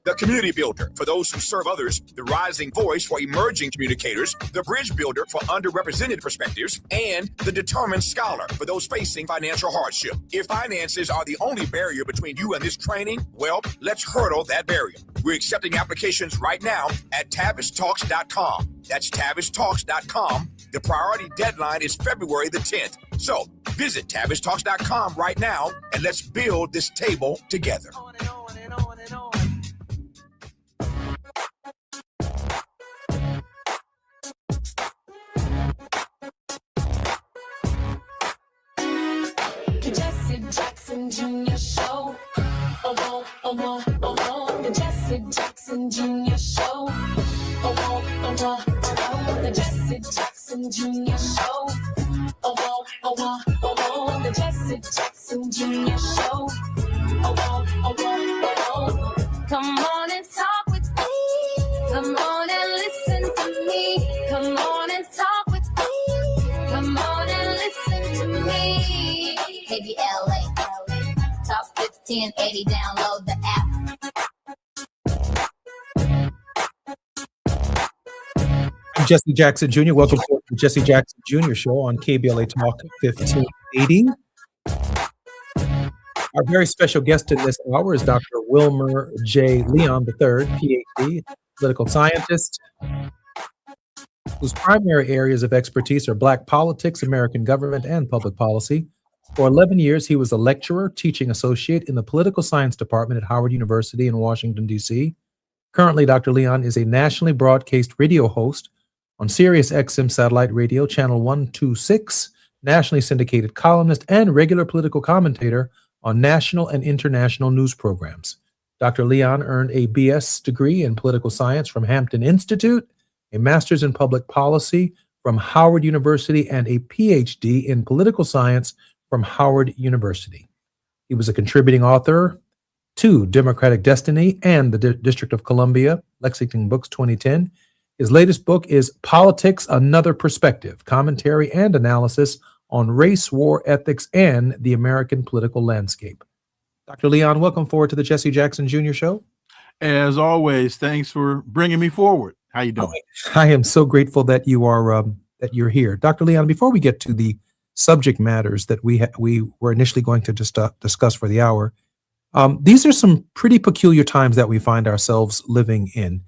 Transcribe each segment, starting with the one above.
The Community Builder for those who serve others, the rising voice for emerging communicators, the Bridge Builder for underrepresented perspectives, and the Determined Scholar for those facing financial hardship. If finances are the only barrier between you and this training, well, let's hurdle that barrier. We're accepting applications right now at TavisTalks.com. That's TavisTalks.com. The priority deadline is February the 10th. So visit TavisTalks.com right now and let's build this table together. On and on and on and on. The Jesse Jackson Jr. Show. The Jesse Jackson Jr. Show. The Jesse Jackson Jr. Show. The Jesse Jackson Jr. Show. Come on and talk with me. Come on and listen to me. Come on and talk with me. Come on and listen to me. KBLA, Top 1580, download the app. I'm Jesse Jackson Jr. Welcome to the Jesse Jackson Jr. Show on KBLA Talk 1580. Our very special guest in this hour is Dr. Wilmer J. Leon III, PhD, political scientist, whose primary areas of expertise are Black politics, American government, and public policy. For 11 years, he was a lecturer, teaching associate in the political science department at Howard University in Washington, D.C. Currently, Dr. Leon is a nationally broadcast radio host on Sirius XM Satellite Radio, Channel 126, nationally syndicated columnist, and regular political commentator on national and international news programs. Dr. Leon earned a BS degree in political science from Hampton Institute, a master's in public policy from Howard University and a PhD in political science from Howard University. He was a contributing author to Democratic Destiny and the District of Columbia, Lexington Books 2010. His latest book is Politics, Another Perspective, Commentary and Analysis on Race, War, Ethics, and the American Political Landscape. Dr. Leon, welcome forward to the Jesse Jackson Jr. Show. As always, thanks for bringing me forward. How you doing? I am so grateful that you're here. Dr. Leon, before we get to the subject matters that we were initially going to just discuss for the hour, these are some pretty peculiar times that we find ourselves living in.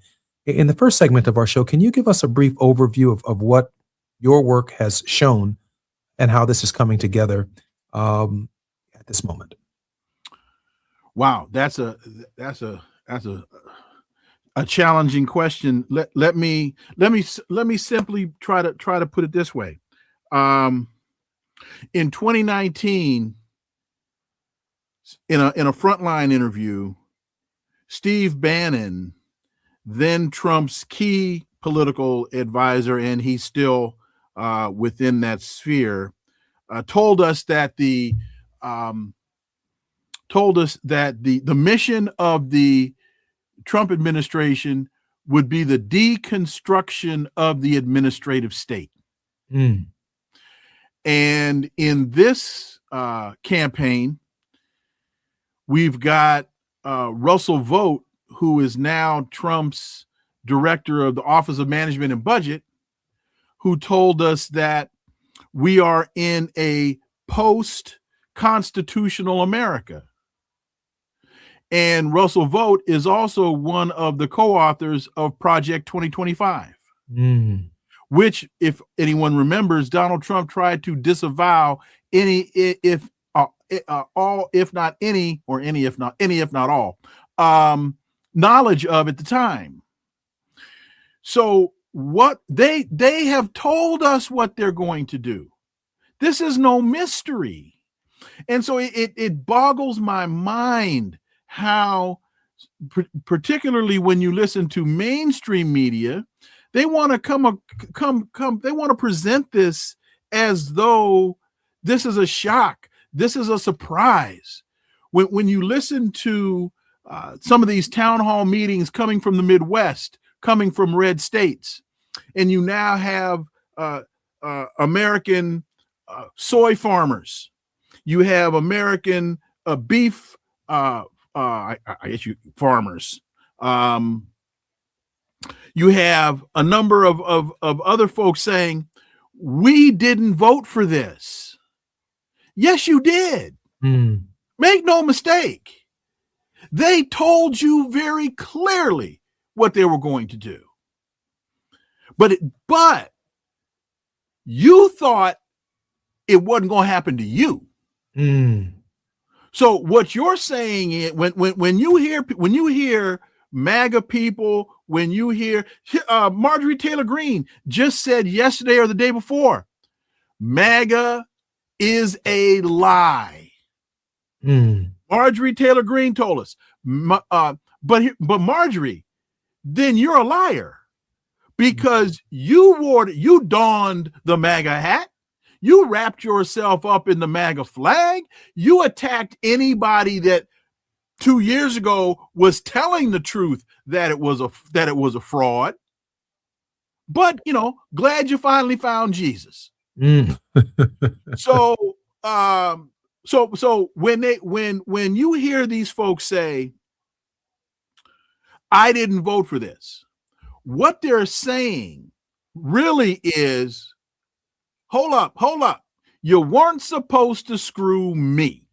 In the first segment of our show, can you give us a brief overview of what your work has shown and how this is coming together at this moment? Wow, that's a challenging question. Let me simply try to put it this way. In 2019, in a Frontline interview, Steve Bannon, then Trump's key political advisor, and he's still within that sphere, told us that the mission of the Trump administration would be the deconstruction of the administrative state. Mm. And in this campaign, we've got Russell Vought, who is now Trump's director of the Office of Management and Budget, who told us that we are in a post-constitutional America. And Russell Vought is also one of the co-authors of Project 2025, which, if anyone remembers, Donald Trump tried to disavow any, if not all, knowledge of at the time. So what they have told us what they're going to do. This is no mystery. And so it boggles my mind how, particularly when you listen to mainstream media, they want to they want to present this as though this is a shock. This is a surprise. When you listen to some of these town hall meetings coming from the Midwest, coming from red states, and you now have American soy farmers, you have American beef farmers, you have a number of other folks saying, we didn't vote for this. Yes, you did. Make no mistake. They told you very clearly what they were going to do. But you thought it wasn't going to happen to you. So what you're saying is, when you hear MAGA people, when you hear Marjorie Taylor Greene just said yesterday or the day before, MAGA is a lie. Marjorie Taylor Greene told us, but Marjorie, then you're a liar, because you donned the MAGA hat, you wrapped yourself up in the MAGA flag, you attacked anybody that 2 years ago was telling the truth that it was a fraud. But glad you finally found Jesus. So when you hear these folks say, I didn't vote for this, what they're saying really is, hold up. You weren't supposed to screw me.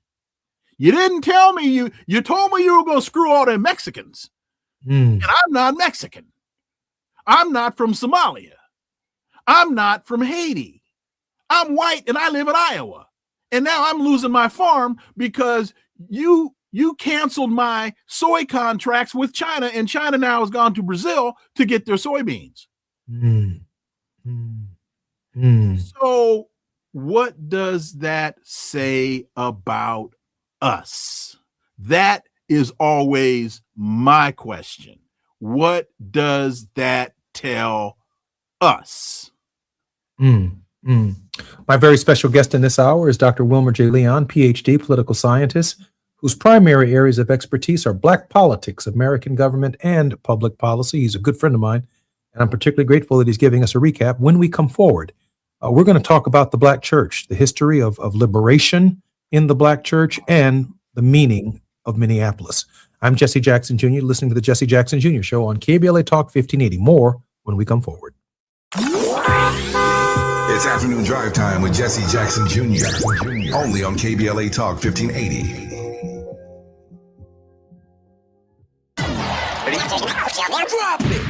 You didn't tell me, you told me you were going to screw all them Mexicans. And I'm not Mexican. I'm not from Somalia. I'm not from Haiti. I'm white and I live in Iowa. And now I'm losing my farm because you canceled my soy contracts with China, and China now has gone to Brazil to get their soybeans. So what does that say about us? That is always my question. What does that tell us? My very special guest in this hour is Dr. Wilmer J. Leon, PhD, political scientist, whose primary areas of expertise are Black politics, American government, and public policy. He's a good friend of mine, and I'm particularly grateful that he's giving us a recap. When we come forward, we're going to talk about the Black church, the history of liberation in the Black church, and the meaning of Minneapolis. I'm Jesse Jackson Jr., listening to the Jesse Jackson Jr. Show on KBLA Talk 1580. More when we come forward. It's afternoon drive time with Jesse Jackson Jr. Only on KBLA Talk 1580.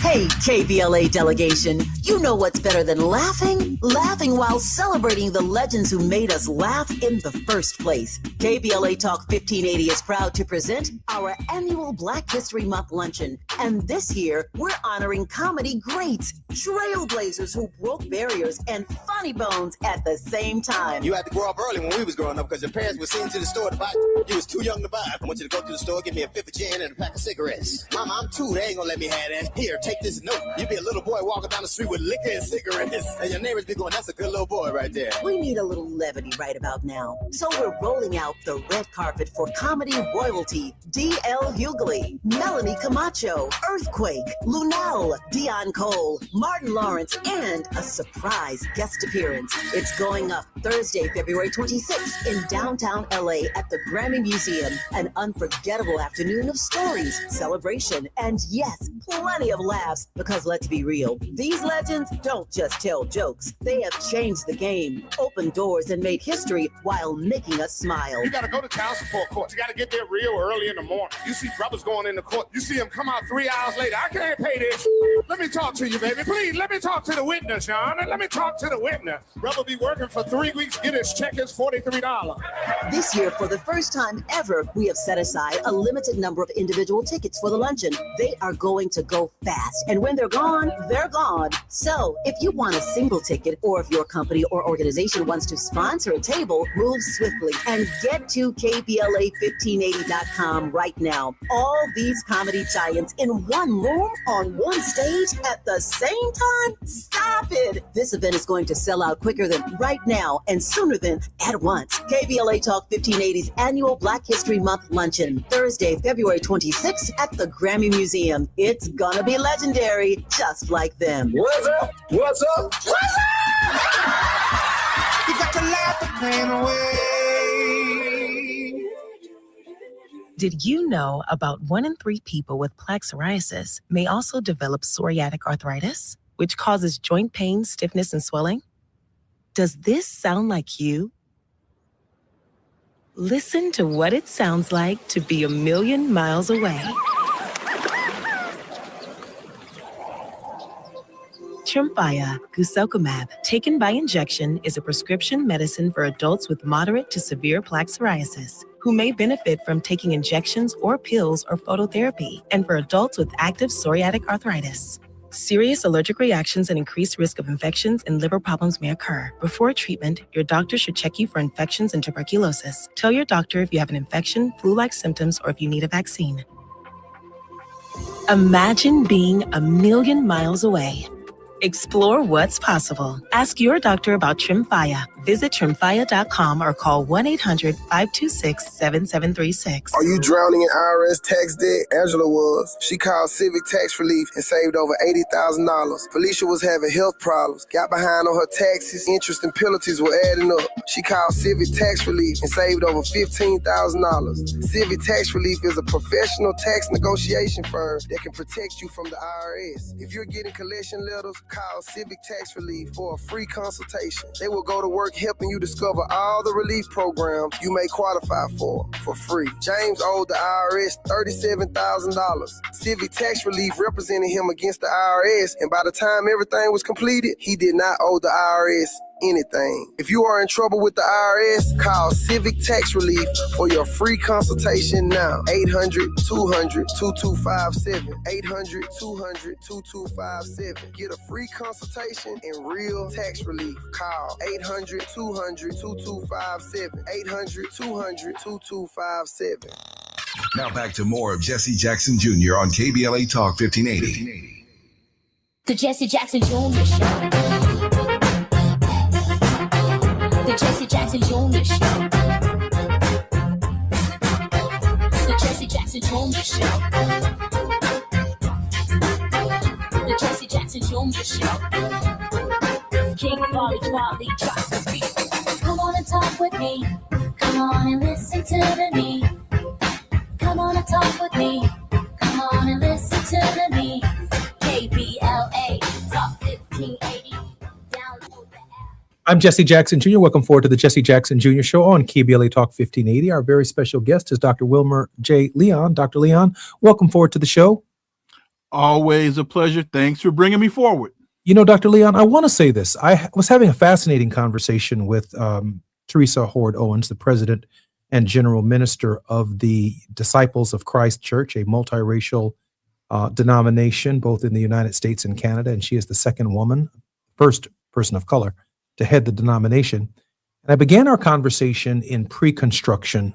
Hey, KBLA delegation, you know what's better than laughing? Laughing while celebrating the legends who made us laugh in the first place. KBLA Talk 1580 is proud to present our annual Black History Month luncheon. And this year, we're honoring comedy greats, trailblazers who broke barriers, and funny bones at the same time. You had to grow up early when we was growing up because your parents were sent to the store to buy. You was too young to buy. I want you to go to the store, give me a fifth of gin and a pack of cigarettes. Mama, I'm two. They ain't gonna let me have that. Here, take this note. You be a little boy walking down the street with liquor and cigarettes, and your neighbors be going, that's a good little boy right there. We need a little levity right about now. So we're rolling out the red carpet for comedy royalty. D.L. Hughley, Melanie Camacho, Earthquake, Lunel, Dion Cole, Martin Lawrence, and a surprise guest appearance. It's going up Thursday, February 26th in downtown LA at the Grammy Museum. An unforgettable afternoon of stories, celebration, and yes, plenty of laughs. Because let's be real, these legends don't just tell jokes. They have changed the game, opened doors, and made history while making us smile. You gotta go to child support court. You gotta get there real early in the morning. You see brothers going into court. You see them come out 3 hours later. I can't pay this. Let me talk to you, baby. Please, let me talk to the witness, Sean. Let me talk to the witness. Brother be working for 3 weeks, get his check is $43. This year, for the first time ever, we have set aside a limited number of individual tickets for the luncheon. They are going to go fast, and when they're gone, they're gone. So if you want a single ticket, or if your company or organization wants to sponsor a table, move swiftly and get to KBLA1580.com right now. All these comedy giants in one room on one stage at the same time? Stop it! This event is going to sell out quicker than right now and sooner than at once. KBLA Talk 1580's annual Black History Month luncheon, Thursday, February 26th at the Grammy Museum. It's gonna be legendary, just like them. What's up? What's up? What's up? You got to laugh the pain away. Did you know about 1 in 3 people with plaque psoriasis may also develop psoriatic arthritis, which causes joint pain, stiffness, and swelling? Does this sound like you? Listen to what it sounds like to be a million miles away. Tremfya guselkumab, taken by injection, is a prescription medicine for adults with moderate to severe plaque psoriasis who may benefit from taking injections or pills or phototherapy, and for adults with active psoriatic arthritis. Serious allergic reactions and increased risk of infections and liver problems may occur. Before treatment, your doctor should check you for infections and tuberculosis. Tell your doctor if you have an infection, flu-like symptoms, or if you need a vaccine. Imagine being a million miles away. Explore what's possible. Ask your doctor about Tremfya. Visit Tremfya.com or call 1-800-526-7736. Are you drowning in IRS tax debt? Angela was. She called Civic Tax Relief and saved over $80,000. Felicia was having health problems, got behind on her taxes, interest and penalties were adding up. She called Civic Tax Relief and saved over $15,000. Civic Tax Relief is a professional tax negotiation firm that can protect you from the IRS. If you're getting collection letters, call Civic Tax Relief for a free consultation. They will go to work helping you discover all the relief programs you may qualify for free. James owed the IRS $37,000. Civic Tax Relief represented him against the IRS, and by the time everything was completed, he did not owe the IRS anything. If you are in trouble with the IRS, call Civic Tax Relief for your free consultation now. 800-200-2257. 800-200-2257. Get a free consultation and real tax relief. Call 800-200-2257. 800-200-2257. Now back to more of Jesse Jackson Jr. on KBLA Talk 1580. The Jesse Jackson Jr. Show. Jackson Jr. Show. The Jesse Jackson Jr. Show. The Jesse Jackson Jr. Show. King Wally drops the beat. Come on and talk with me. Come on and listen to the need. Come on and talk with me. Come on and listen to the need. KBLA Talk 1580. Download the app. I'm Jesse Jackson Jr. Welcome forward to the Jesse Jackson Jr. Show on KBLA Talk 1580. Our very special guest is Dr. Wilmer J. Leon. Dr. Leon, welcome forward to the show. Always a pleasure. Thanks for bringing me forward. You know, Dr. Leon, I want to say this. I was having a fascinating conversation with Teresa Horde Owens, the president and general minister of the Disciples of Christ Church, a multiracial denomination, both in the United States and Canada. And she is the first person of color to head the denomination. And I began our conversation in pre-construction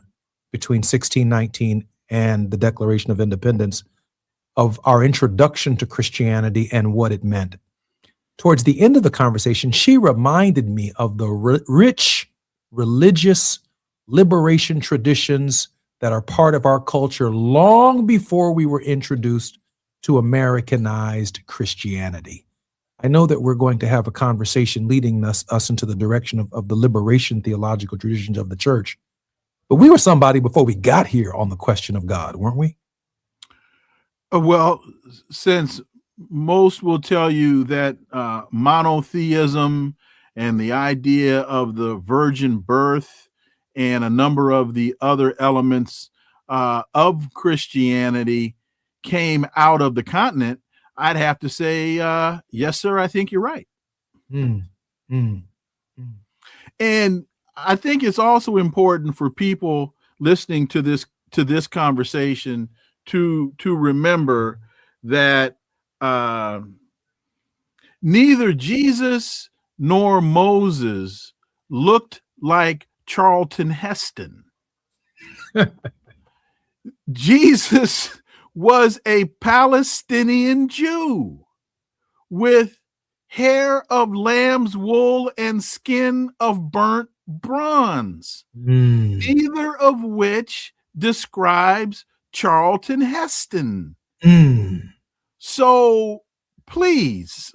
between 1619 and the Declaration of Independence of our introduction to Christianity and what it meant. Towards the end of the conversation, she reminded me of the rich religious liberation traditions that are part of our culture long before we were introduced to Americanized Christianity. I know that we're going to have a conversation leading us into the direction of the liberation theological traditions of the church. But we were somebody before we got here on the question of God, weren't we? Well, since most will tell you that monotheism and the idea of the virgin birth and a number of the other elements of Christianity came out of the continent, I'd have to say, yes, sir, I think you're right. And I think it's also important for people listening to this conversation to remember that neither Jesus nor Moses looked like Charlton Heston. Jesus was a Palestinian Jew with hair of lamb's wool and skin of burnt bronze, neither of which describes Charlton Heston. So please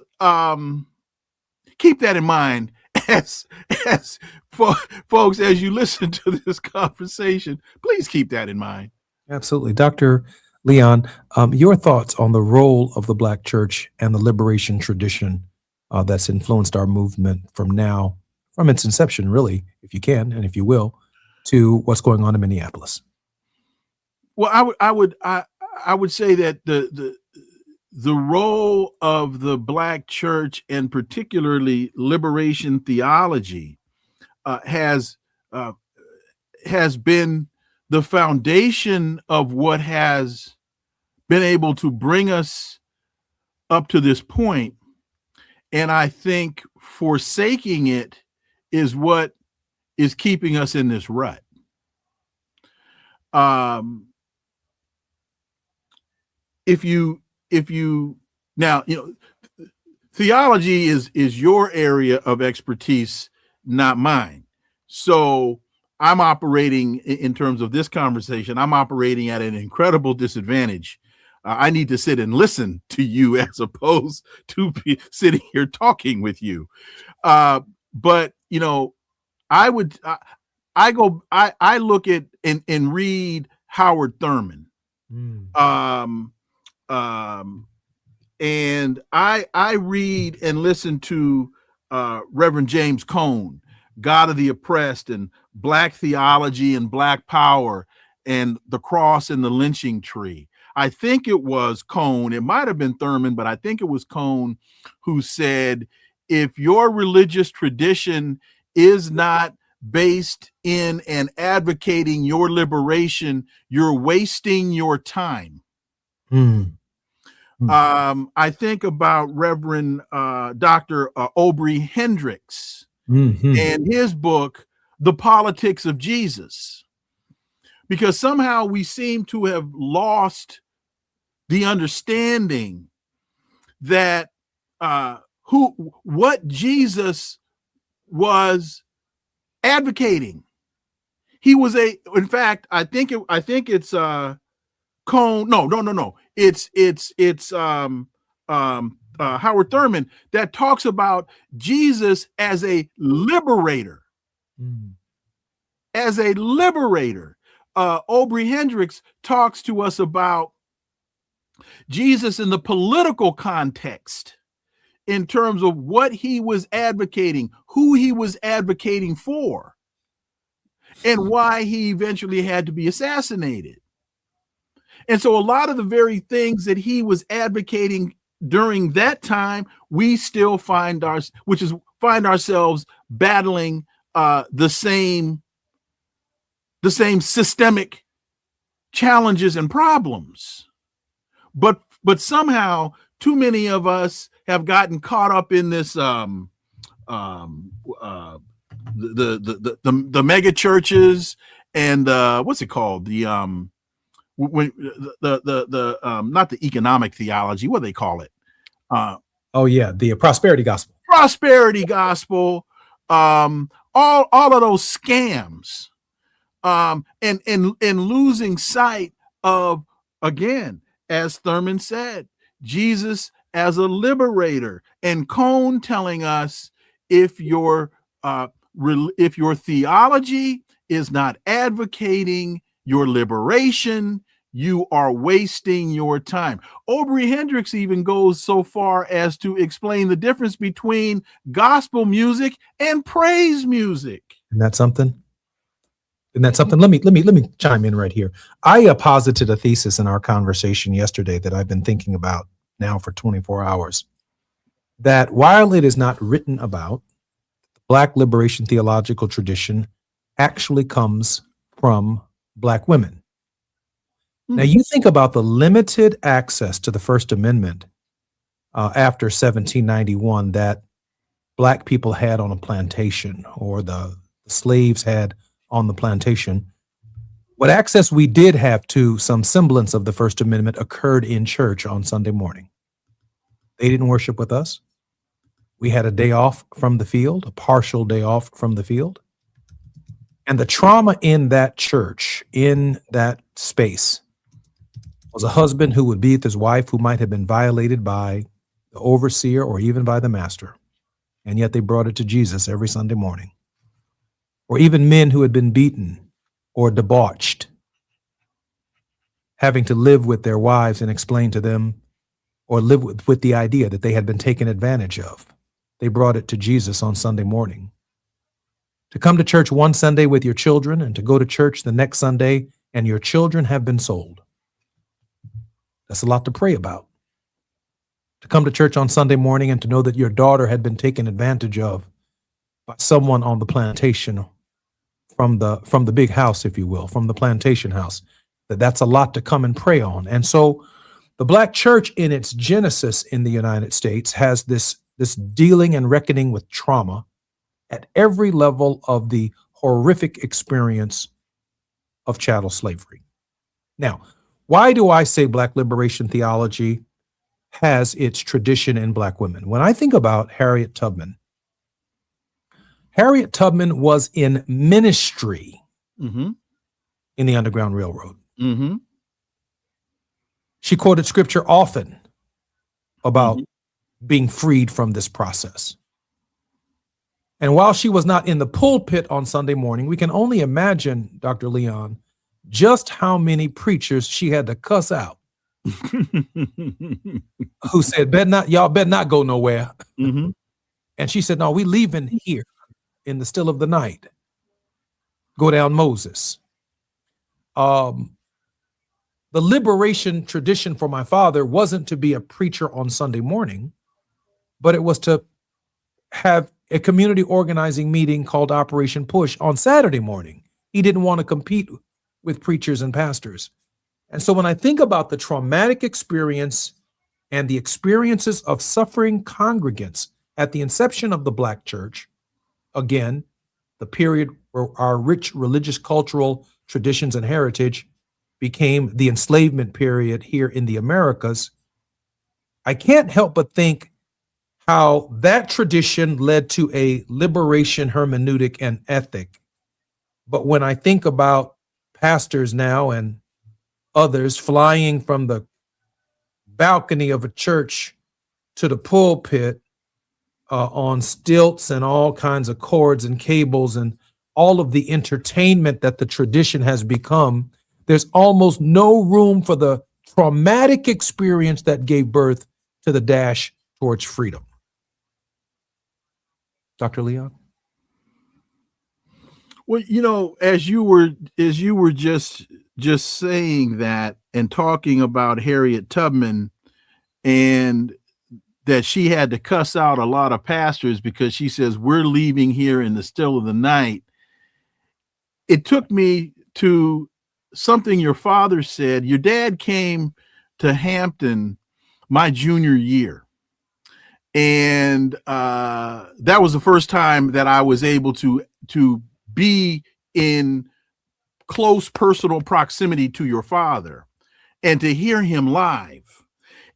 keep that in mind as folks, as you listen to this conversation, please keep that in mind. Absolutely. Dr. Leon, your thoughts on the role of the Black church and the liberation tradition that's influenced our movement from its inception, really, if you can, and if you will, to what's going on in Minneapolis. Well, I would say that the role of the Black church and particularly liberation theology has been the foundation of what has been able to bring us up to this point. And I think forsaking it is what is keeping us in this rut. If you now, theology is your area of expertise, not mine. So I'm operating in terms of this conversation, I'm operating at an incredible disadvantage. I need to sit and listen to you as opposed to be sitting here talking with you. But I look at and read Howard Thurman. And I read and listen to Reverend James Cone, God of the Oppressed, and Black Theology and Black Power, and the Cross and the Lynching Tree. I think it was Cone, it might have been Thurman, but I think it was Cone who said, if your religious tradition is not based in and advocating your liberation, you're wasting your time. I think about Reverend Dr. Aubrey Hendricks and his book, The Politics of Jesus, because somehow we seem to have lost the understanding that what Jesus was advocating. He was in fact, I think it's Cone. No. It's Howard Thurman that talks about Jesus as a liberator. As a liberator. Aubrey Hendricks talks to us about Jesus in the political context in terms of what he was advocating, who he was advocating for, and why he eventually had to be assassinated. And so a lot of the very things that he was advocating during that time, we still find ourselves battling the same systemic challenges and problems. But somehow too many of us have gotten caught up in this the mega churches and what's it called, the when the not the economic theology, what do they call it, the prosperity gospel, all of those scams, and losing sight of, again, as Thurman said, Jesus as a liberator, and Cone telling us if your theology is not advocating your liberation, you are wasting your time. Aubrey Hendricks even goes so far as to explain the difference between gospel music and praise music. Isn't that something? Let me chime in right here. I posited a thesis in our conversation yesterday that I've been thinking about now for 24 hours, that while it is not written about, the Black liberation theological tradition actually comes from Black women. Now, you think about the limited access to the First Amendment after 1791 that Black people had on a plantation, or the slaves had on the plantation. What access we did have to some semblance of the First Amendment occurred in church on Sunday morning. They didn't worship with us. We had a day off from the field, a partial day off from the field. And the trauma in that church, in that space, was a husband who would be with his wife who might have been violated by the overseer or even by the master. And yet they brought it to Jesus every Sunday morning. Or even men who had been beaten or debauched, having to live with their wives and explain to them, or live with the idea that they had been taken advantage of. They brought it to Jesus on Sunday morning. To come to church one Sunday with your children and to go to church the next Sunday and your children have been sold. That's a lot to pray about. To come to church on Sunday morning and to know that your daughter had been taken advantage of by someone on the plantation, from the big house, if you will, from the plantation house, that's a lot to come and pray on. And so the Black church in its genesis in the United States has this dealing and reckoning with trauma at every level of the horrific experience of chattel slavery. Now, why do I say Black liberation theology has its tradition in Black women? When I think about Harriet Tubman was in ministry in the Underground Railroad. Mm-hmm. She quoted scripture often about being freed from this process. And while she was not in the pulpit on Sunday morning, we can only imagine, Dr. Leon, just how many preachers she had to cuss out who said, y'all better not go nowhere. Mm-hmm. And she said, no, we leaving here in the still of the night. Go down Moses. The liberation tradition for my father wasn't to be a preacher on Sunday morning, but it was to have a community organizing meeting called Operation Push on Saturday morning. He didn't want to compete with preachers and pastors. And so when I think about the traumatic experience and the experiences of suffering congregants at the inception of the Black church, again, the period where our rich religious cultural traditions and heritage became the enslavement period here in the Americas, I can't help but think how that tradition led to a liberation hermeneutic and ethic. But when I think about pastors now and others flying from the balcony of a church to the pulpit on stilts and all kinds of cords and cables and all of the entertainment that the tradition has become, there's almost no room for the traumatic experience that gave birth to the dash towards freedom. Dr. Leon? Well, you know, as you were just saying that and talking about Harriet Tubman and that she had to cuss out a lot of pastors because she says, we're leaving here in the still of the night. It took me to something your father said. Your dad came to Hampton my junior year. And that was the first time that I was able to be in close personal proximity to your father and to hear him live.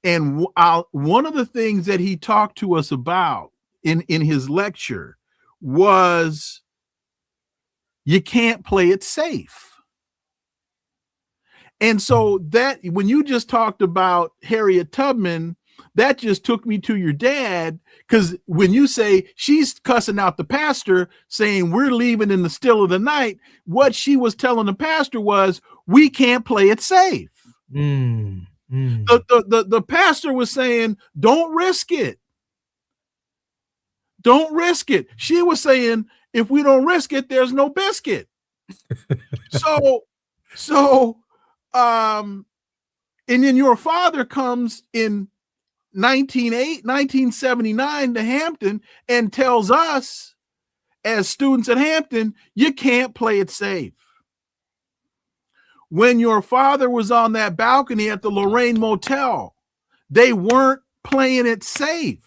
And one of the things that he talked to us about in his lecture was you can't play it safe. And so that when you just talked about Harriet Tubman, that just took me to your dad, because when you say she's cussing out the pastor saying we're leaving in the still of the night, what she was telling the pastor was we can't play it safe. The pastor was saying, don't risk it. Don't risk it. She was saying, if we don't risk it, there's no biscuit. And then your father comes in 1979 to Hampton and tells us as students at Hampton, you can't play it safe. When your father was on that balcony at the Lorraine Motel, they weren't playing it safe.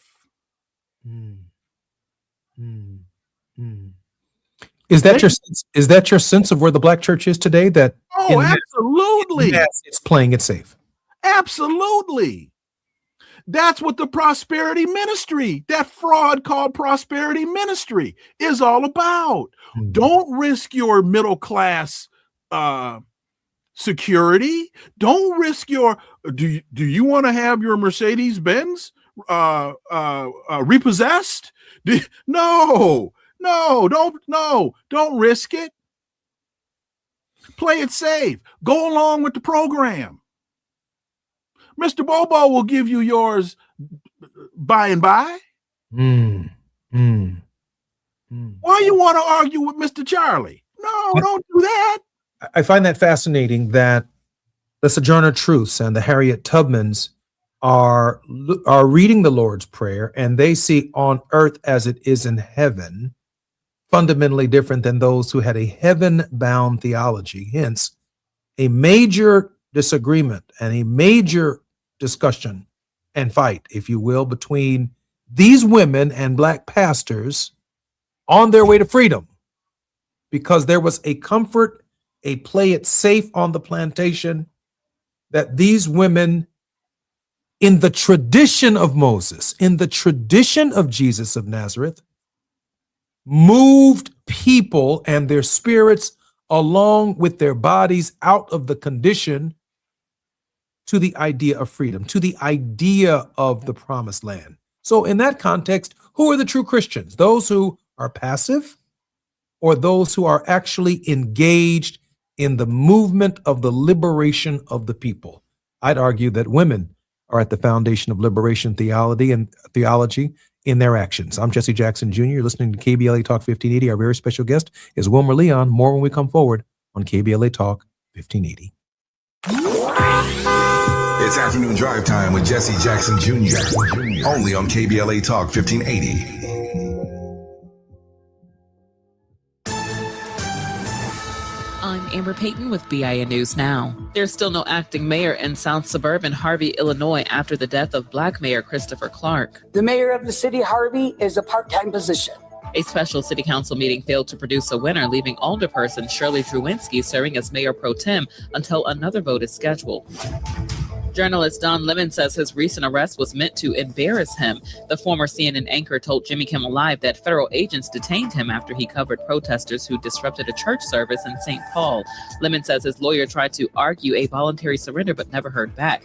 Is that your sense of where the Black church is today? That absolutely, it's playing it safe. Absolutely. That's what the prosperity ministry, that fraud called prosperity ministry, is all about. Don't risk your middle class security. Don't risk your. Do you want to have your Mercedes Benz repossessed? No, don't risk it. Play it safe. Go along with the program. Mr. Bobo will give you yours by and by. Why you want to argue with Mr. Charlie? No, don't do that. I find that fascinating that the Sojourner Truths and the Harriet Tubmans are reading the Lord's Prayer, and they see on earth as it is in heaven, fundamentally different than those who had a heaven-bound theology. Hence, a major disagreement and a major discussion and fight, if you will, between these women and Black pastors on their way to freedom, because there was a comfort, a play it safe on the plantation that these women, in the tradition of Moses, in the tradition of Jesus of Nazareth, moved people and their spirits along with their bodies out of the condition to the idea of freedom, to the idea of the promised land. So in that context, who are the true Christians? Those who are passive or those who are actually engaged in the movement of the liberation of the people? I'd argue that women are at the foundation of liberation theology in their actions. I'm Jesse Jackson Jr. You're listening to KBLA Talk 1580. Our very special guest is Wilmer Leon. More when we come forward on KBLA Talk 1580. It's afternoon drive time with Jesse Jackson Jr. Only on KBLA Talk 1580. I'm Amber Payton with BIN News Now. There's still no acting mayor in South Suburban Harvey, Illinois after the death of Black Mayor Christopher Clark. The mayor of the city, Harvey, is a part-time position. A special city council meeting failed to produce a winner, leaving alderperson Shirley Drewinski serving as mayor pro tem until another vote is scheduled. Journalist Don Lemon says his recent arrest was meant to embarrass him. The former CNN anchor told Jimmy Kimmel Live that federal agents detained him after he covered protesters who disrupted a church service in St. Paul. Lemon says his lawyer tried to argue a voluntary surrender but never heard back.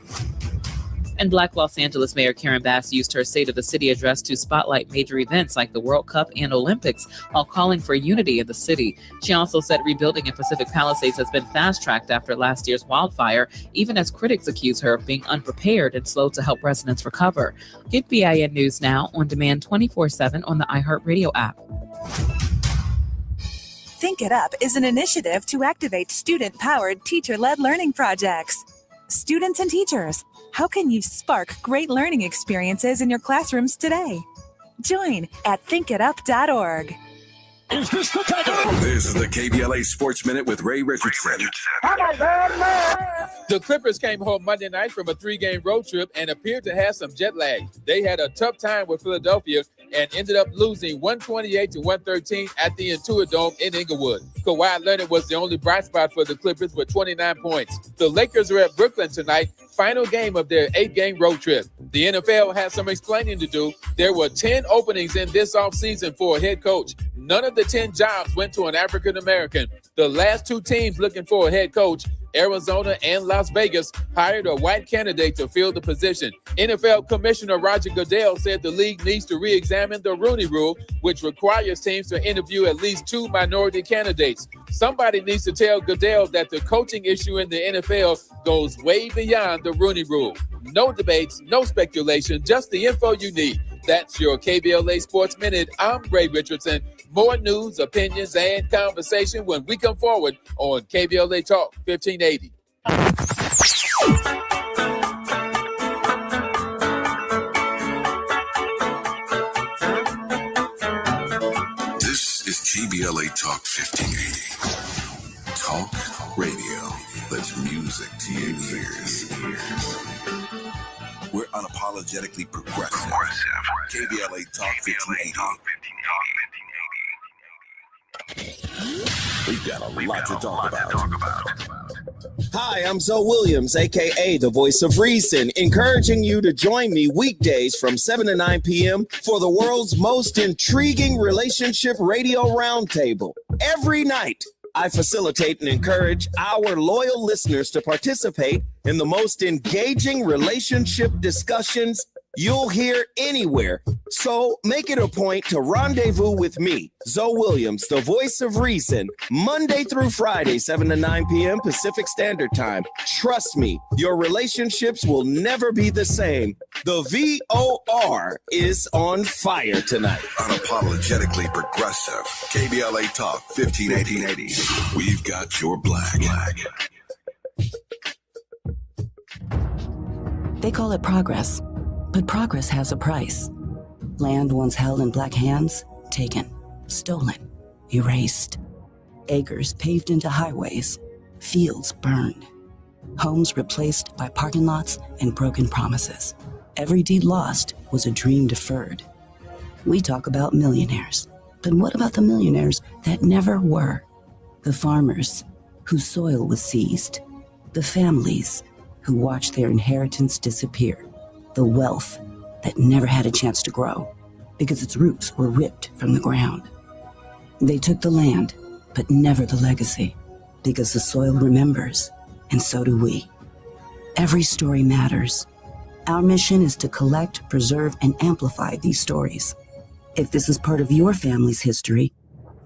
And Black Los Angeles Mayor Karen Bass used her State of the City address to spotlight major events like the World Cup and Olympics while calling for unity in the city. She also said rebuilding in Pacific Palisades has been fast-tracked after last year's wildfire, even as critics accuse her of being unprepared and slow to help residents recover. Get BIN News Now on demand 24/7 on the iHeartRadio app. Think It Up is an initiative to activate student-powered, teacher-led learning projects. Students and teachers, how can you spark great learning experiences in your classrooms today? Join at thinkitup.org. Is this the time? This is the KBLA Sports Minute with Ray Richardson. The Clippers came home Monday night from a 3-game road trip and appeared to have some jet lag. They had a tough time with Philadelphia and ended up losing 128-113 at the Intuit Dome in Inglewood. Kawhi Leonard was the only bright spot for the Clippers with 29 points. The Lakers are at Brooklyn tonight, final game of their 8-game road trip. The NFL has some explaining to do. There were 10 openings in this offseason for a head coach. None of the 10 jobs went to an African American. The last 2 teams looking for a head coach, Arizona and Las Vegas, hired a white candidate to fill the position. NFL Commissioner Roger Goodell said the league needs to re-examine the Rooney Rule, which requires teams to interview at least 2 minority candidates. Somebody needs to tell Goodell that the coaching issue in the NFL goes way beyond the Rooney Rule. No debates, no speculation, just the info you need. That's your KBLA Sports Minute. I'm Ray Richardson. More news, opinions, and conversation when we come forward on KBLA Talk 1580. This is KBLA Talk 1580. Talk radio. That's music to your ears. We're unapologetically progressive. KBLA Talk 1580. We've got a lot to talk about. Hi, I'm Zoe Williams, a.k.a. the Voice of Reason, encouraging you to join me weekdays from 7 to 9 p.m. for the world's most intriguing relationship radio roundtable. Every night, I facilitate and encourage our loyal listeners to participate in the most engaging relationship discussions you'll hear anywhere. So make it a point to rendezvous with me, Zoe Williams, the Voice of Reason, Monday through Friday, 7 to 9 p.m. Pacific Standard Time. Trust me, your relationships will never be the same. The VOR is on fire tonight. Unapologetically progressive. KBLA Talk 1580. We've got your black. They call it progress. But progress has a price. Land once held in black hands, taken, stolen, erased. Acres paved into highways, fields burned. Homes replaced by parking lots and broken promises. Every deed lost was a dream deferred. We talk about millionaires, but what about the millionaires that never were? The farmers whose soil was seized. The families who watched their inheritance disappear. The wealth that never had a chance to grow because its roots were ripped from the ground. They took the land, but never the legacy, because the soil remembers, and so do we. Every story matters. Our mission is to collect, preserve, and amplify these stories. If this is part of your family's history,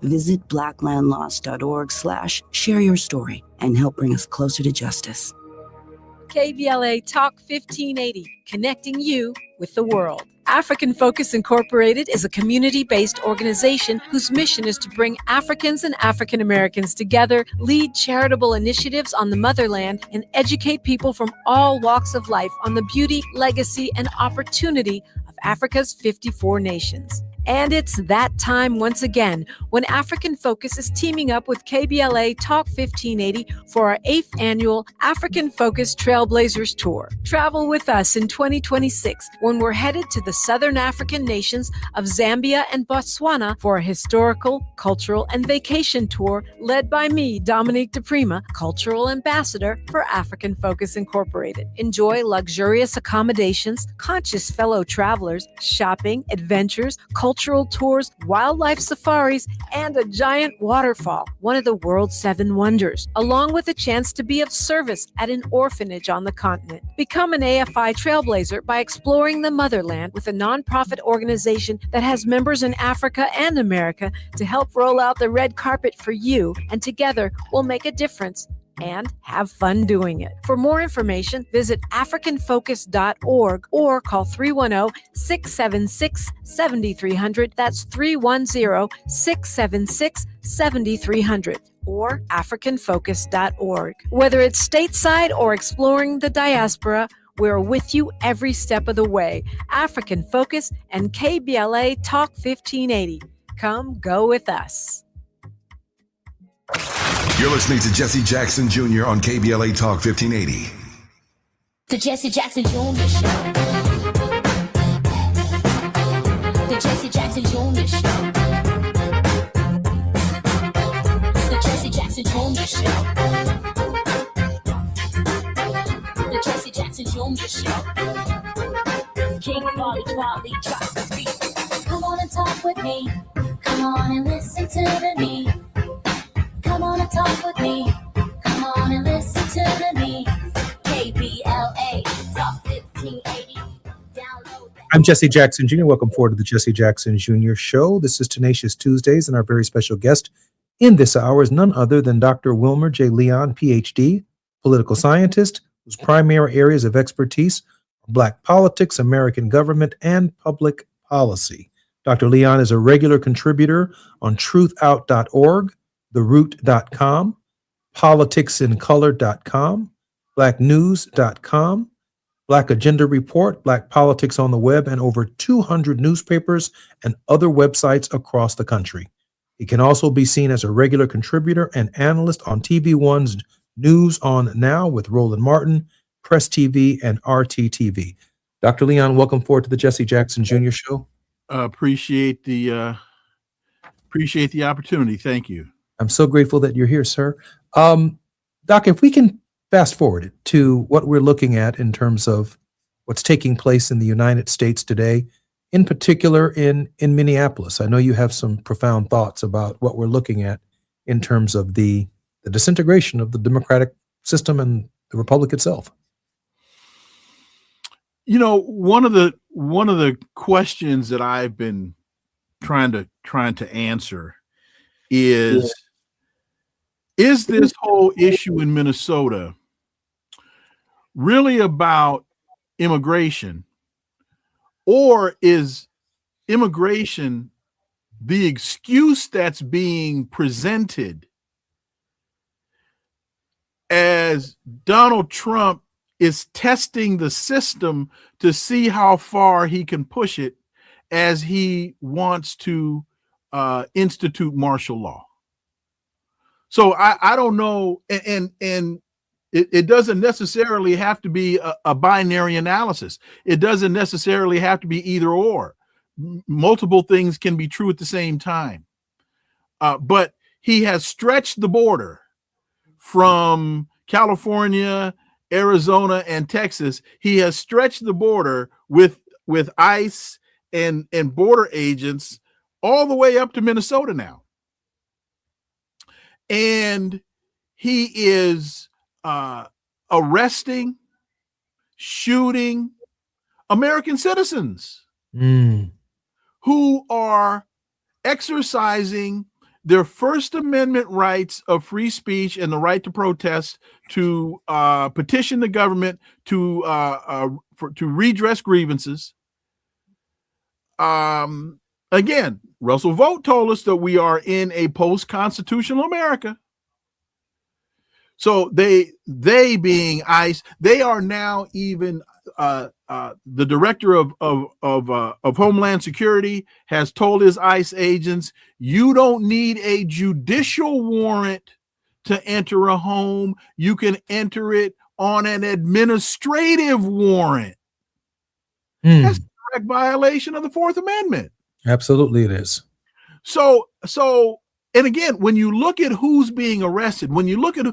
visit blacklandlost.org/share your story and help bring us closer to justice. KBLA Talk 1580, connecting you with the world. African Focus Incorporated is a community-based organization whose mission is to bring Africans and African Americans together, lead charitable initiatives on the motherland, and educate people from all walks of life on the beauty, legacy, and opportunity of Africa's 54 nations. And it's that time once again when African Focus is teaming up with KBLA Talk 1580 for our 8th annual African Focus Trailblazers Tour. Travel with us in 2026 when we're headed to the southern African nations of Zambia and Botswana for a historical, cultural, and vacation tour led by me, Dominique DePrima, Cultural Ambassador for African Focus Incorporated. Enjoy luxurious accommodations, conscious fellow travelers, shopping, adventures, cultural tours, wildlife safaris, and a giant waterfall, one of the world's 7 wonders, along with a chance to be of service at an orphanage on the continent. Become an AFI trailblazer by exploring the motherland with a nonprofit organization that has members in Africa and America to help roll out the red carpet for you, and together we'll make a difference and have fun doing it. For more information, visit africanfocus.org or call 310-676-7300. That's 310-676-7300 or africanfocus.org. Whether it's stateside or exploring the diaspora, we're with you every step of the way. African Focus and KBLA Talk 1580. Come go with us. You're listening to Jesse Jackson Jr. on KBLA Talk 1580. The Jesse Jackson Jr. Show. The Jesse Jackson Jr. Show. The Jesse Jackson Jr. Show. The Jesse Jackson Jr. Show. King Quality drops the beat. Come on and talk with me. Come on and listen to me. Come on and talk with me. Come on and listen to me. KBLA Talk 1580. Download that. I'm Jesse Jackson Jr. Welcome forward to the Jesse Jackson Jr. Show. This is Tenacious Tuesdays, and our very special guest in this hour is none other than Dr. Wilmer J. Leon, PhD, political scientist, whose primary areas of expertise are Black politics, American government, and public policy. Dr. Leon is a regular contributor on truthout.org, theroot.com, politicsincolor.com, blacknews.com, Black Agenda Report, Black Politics on the Web, and over 200 newspapers and other websites across the country. He can also be seen as a regular contributor and analyst on TV One's News on Now with Roland Martin, Press TV, and RTTV. Dr. Leon, welcome forward to the Jesse Jackson Jr. Show. Appreciate the opportunity. Thank you. I'm so grateful that you're here, sir. Doc, if we can fast forward it to what we're looking at in terms of what's taking place in the United States today, in particular in Minneapolis. I know you have some profound thoughts about what we're looking at in terms of the disintegration of the democratic system and the republic itself. You know, one of the questions that I've been trying to answer is this whole issue in Minnesota really about immigration, or is immigration the excuse that's being presented as Donald Trump is testing the system to see how far he can push it as he wants to institute martial law? So I don't know, and it doesn't necessarily have to be a binary analysis. It doesn't necessarily have to be either or. Multiple things can be true at the same time. But he has stretched the border from California, Arizona, and Texas. He has stretched the border with ICE and border agents all the way up to Minnesota now. And he is arresting, shooting American citizens who are exercising their First Amendment rights of free speech and the right to protest, to petition the government to redress grievances. Again, Russell Vogt told us that we are in a post-constitutional America. So they being ICE, they are now even the director of Homeland Security has told his ICE agents, you don't need a judicial warrant to enter a home. You can enter it on an administrative warrant. That's a direct violation of the Fourth Amendment. Absolutely, it is. So, and again, when you look at who's being arrested, when you look at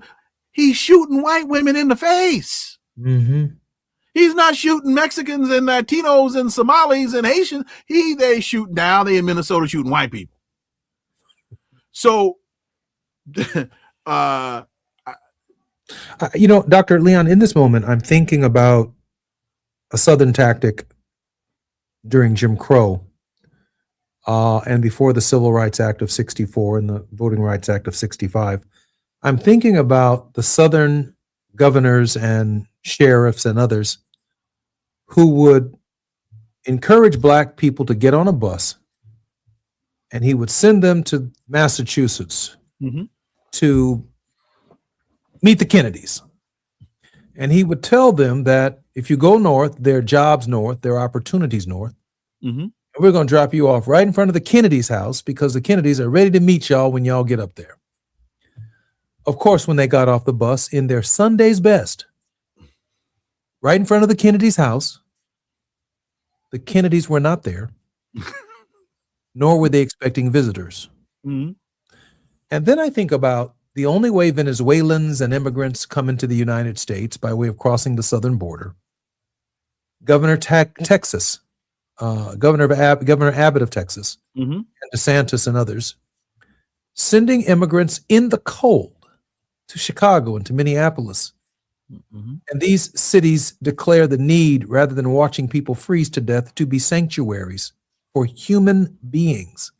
he's shooting white women in the face. Mm-hmm. He's not shooting Mexicans and Latinos and Somalis and Haitians. They shoot now. They in Minnesota shooting white people. So, Dr. Leon, in this moment, I'm thinking about a Southern tactic during Jim Crow and before the Civil Rights Act of 64 and the Voting Rights Act of 65. I'm thinking about the Southern governors and sheriffs and others who would encourage Black people to get on a bus, and he would send them to Massachusetts to meet the Kennedys. And he would tell them that if you go north, there are jobs north, there are opportunities north. And we're going to drop you off right in front of the Kennedys' house because the Kennedys are ready to meet y'all when y'all get up there. Of course, when they got off the bus in their Sunday's best, right in front of the Kennedys' house, the Kennedys were not there, nor were they expecting visitors. And then I think about the only way Venezuelans and immigrants come into the United States by way of crossing the southern border. Governor Texas, Governor Abbott of Texas, and DeSantis and others, sending immigrants in the cold to Chicago and to Minneapolis. And these cities declare the need, rather than watching people freeze to death, to be sanctuaries for human beings.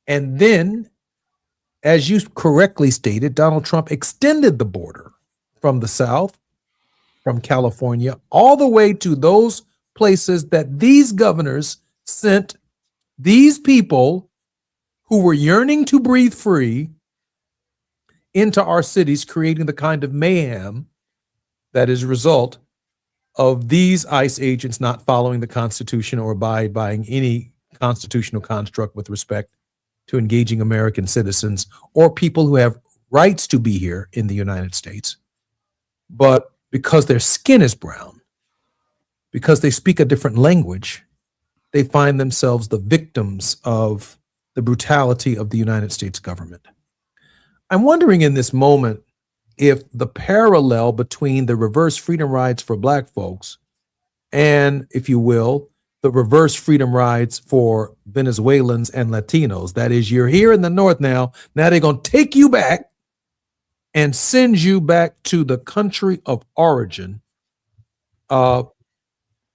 And then, as you correctly stated, Donald Trump extended the border from the South, from California, all the way to those places that these governors sent these people who were yearning to breathe free into our cities, creating the kind of mayhem that is a result of these ICE agents not following the Constitution or abide by any constitutional construct with respect to engaging American citizens or people who have rights to be here in the United States. But because their skin is brown, because they speak a different language, they find themselves the victims of the brutality of the United States government. I'm wondering in this moment if the parallel between the reverse freedom rides for Black folks and, if you will, the reverse freedom rides for Venezuelans and Latinos, that is, you're here in the North now they're going to take you back and send you back to the country of origin,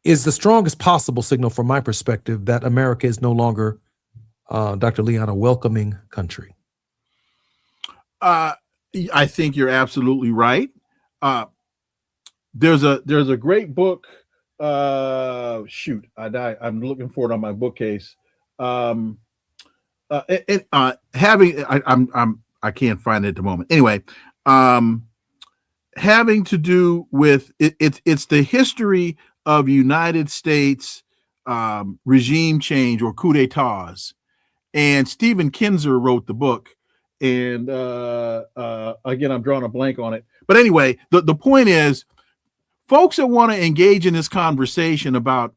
is the strongest possible signal from my perspective that America is no longer, Dr. Leon, a welcoming country. I think you're absolutely right. There's a great book. Shoot, I'm looking for it on my bookcase. I can't find it at the moment. Anyway, having to do with it's the history of United States regime change or coup d'etats, and Stephen Kinzer wrote the book. And again, I'm drawing a blank on it. But anyway, the point is, folks that want to engage in this conversation about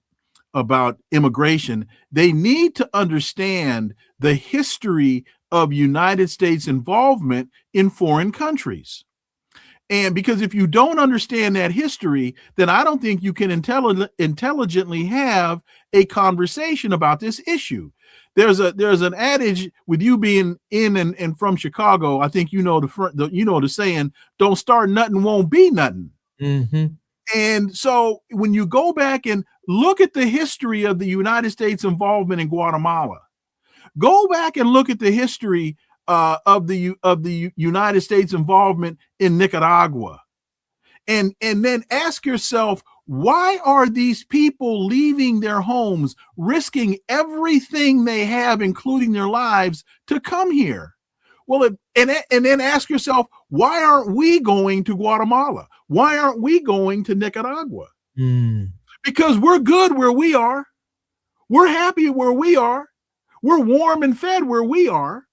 immigration, they need to understand the history of United States involvement in foreign countries. And because if you don't understand that history, then I don't think you can intelligently have a conversation about this issue. There's an adage with you being in and from Chicago. I think the saying, "Don't start nothing, won't be nothing." And so when you go back and look at the history of the United States involvement in Guatemala, go back and look at the history of the United States involvement in Nicaragua, and then ask yourself, why are these people leaving their homes, risking everything they have, including their lives, to come here? Well, and then ask yourself, why aren't we going to Guatemala? Why aren't we going to Nicaragua? Because we're good where we are. We're happy where we are. We're warm and fed where we are.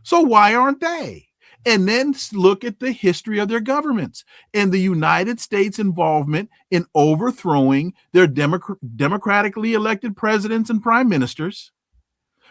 So why aren't they? And then look at the history of their governments and the United States involvement in overthrowing their democratically elected presidents and prime ministers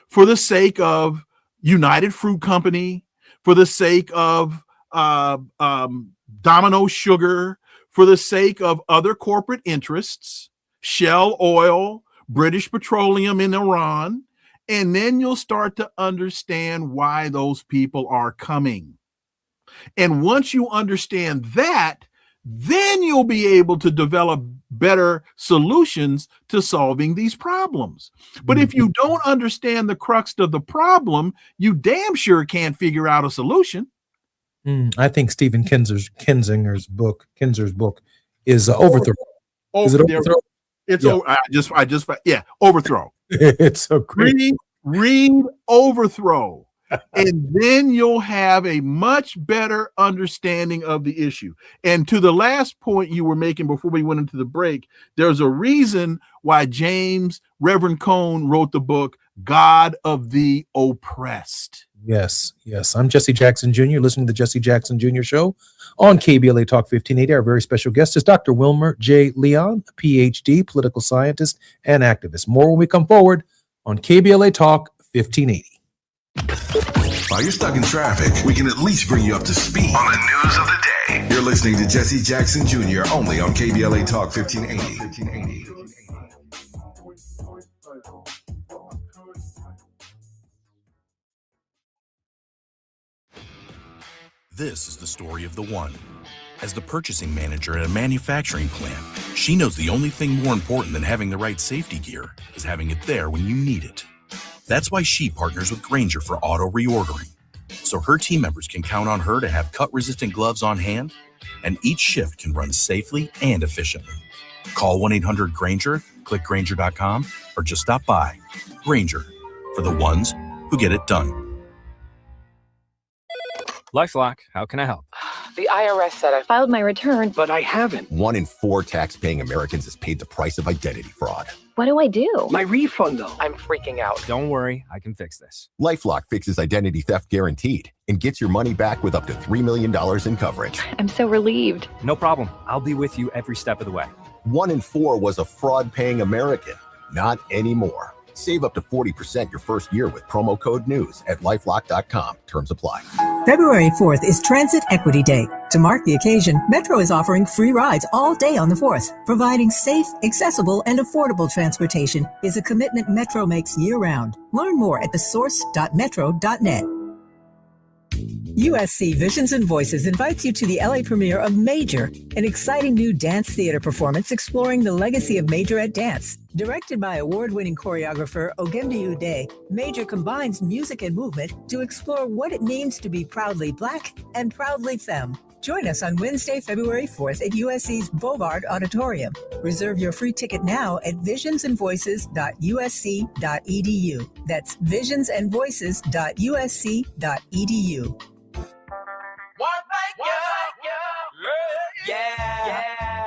for the sake of United Fruit Company, for the sake of Domino Sugar, for the sake of other corporate interests, Shell Oil, British Petroleum in Iran. And then you'll start to understand why those people are coming. And once you understand that, then you'll be able to develop better solutions to solving these problems. But if you don't understand the crux of the problem, you damn sure can't figure out a solution. I think Stephen Kinzer's book is Overthrow. Is it Overthrow? It's Overthrow. It's so great. Read Overthrow. And then you'll have a much better understanding of the issue. And to the last point you were making before we went into the break, there's a reason why Reverend Cone wrote the book, God of the Oppressed. Yes. I'm Jesse Jackson Jr., listening to the Jesse Jackson Jr. Show on KBLA Talk 1580. Our very special guest is Dr. Wilmer J. Leon, a PhD, political scientist, and activist. More when we come forward on KBLA Talk 1580. While you're stuck in traffic, we can at least bring you up to speed on the news of the day. You're listening to Jesse Jackson Jr. only on KBLA Talk 1580. This is the story of the one. As the purchasing manager at a manufacturing plant, she knows the only thing more important than having the right safety gear is having it there when you need it. That's why she partners with Grainger for auto reordering, so her team members can count on her to have cut-resistant gloves on hand, and each shift can run safely and efficiently. Call 1-800-GRAINGER, click Grainger.com, or just stop by. Grainger, for the ones who get it done. LifeLock, how can I help? The IRS said I filed my return, But I haven't. 1 in 4 tax-paying Americans has paid the price of identity fraud. What do I do? My refund, though. I'm freaking out. Don't worry, I can fix this. LifeLock fixes identity theft guaranteed and gets your money back with up to $3 million in coverage. I'm so relieved. No problem. I'll be with you every step of the way. 1 in 4 was a fraud-paying American. Not anymore. Save up to 40% your first year with promo code NEWS at LifeLock.com. Terms apply. February 4th is Transit Equity Day. To mark the occasion, Metro is offering free rides all day on the 4th. Providing safe, accessible, and affordable transportation is a commitment Metro makes year-round. Learn more at thesource.metro.net. USC Visions and Voices invites you to the LA premiere of Major, an exciting new dance theater performance exploring the legacy of Majorette dance. Directed by award-winning choreographer Ogemdi Ude, Major combines music and movement to explore what it means to be proudly Black and proudly femme. Join us on Wednesday, February 4th at USC's Bovard Auditorium. Reserve your free ticket now at visionsandvoices.usc.edu. That's visionsandvoices.usc.edu.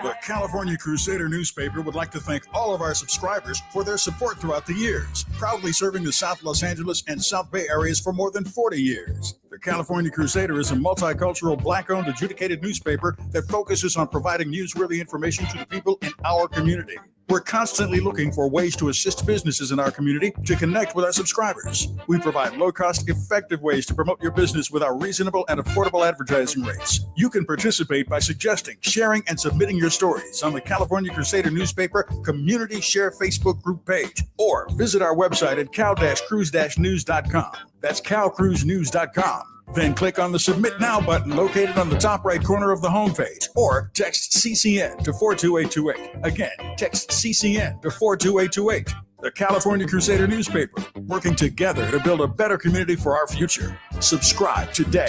The California Crusader newspaper would like to thank all of our subscribers for their support throughout the years, proudly serving the South Los Angeles and South Bay areas for more than 40 years. The California Crusader is a multicultural, Black-owned, adjudicated newspaper that focuses on providing newsworthy information to the people in our community. We're constantly looking for ways to assist businesses in our community to connect with our subscribers. We provide low-cost, effective ways to promote your business with our reasonable and affordable advertising rates. You can participate by suggesting, sharing, and submitting your stories on the California Crusader newspaper Community Share Facebook group page, or visit our website at cal-cruise-news.com. That's cal-cruise-news.com. Then click on the Submit Now button located on the top right corner of the homepage, or text CCN to 42828. Again, text CCN to 42828. The California Crusader newspaper, working together to build a better community for our future. Subscribe today.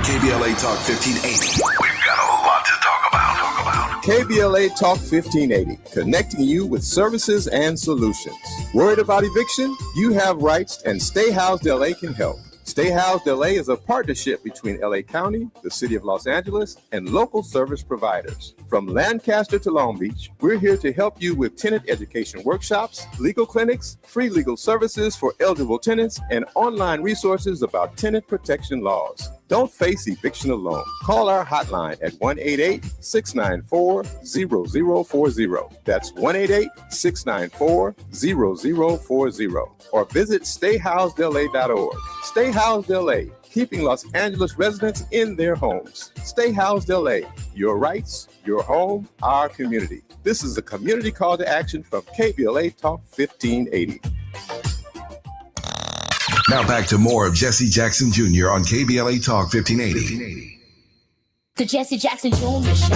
KBLA Talk 1580. We've got a lot to talk about. KBLA Talk 1580, connecting you with services and solutions. Worried about eviction? You have rights, and Stay Housed LA can help. Stay Housed LA is a partnership between LA County, the City of Los Angeles, and local service providers. From Lancaster to Long Beach, we're here to help you with tenant education workshops, legal clinics, free legal services for eligible tenants, and online resources about tenant protection laws. Don't face eviction alone. Call our hotline at 1-888-694-0040. That's 1-888-694-0040. Or visit stayhousedla.org. Stay Housed LA, keeping Los Angeles residents in their homes. Stay Housed LA, your rights, your home, our community. This is a community call to action from KBLA Talk 1580. Now back to more of Jesse Jackson Jr. on KBLA Talk 1580. The Jesse Jackson Jr. Show.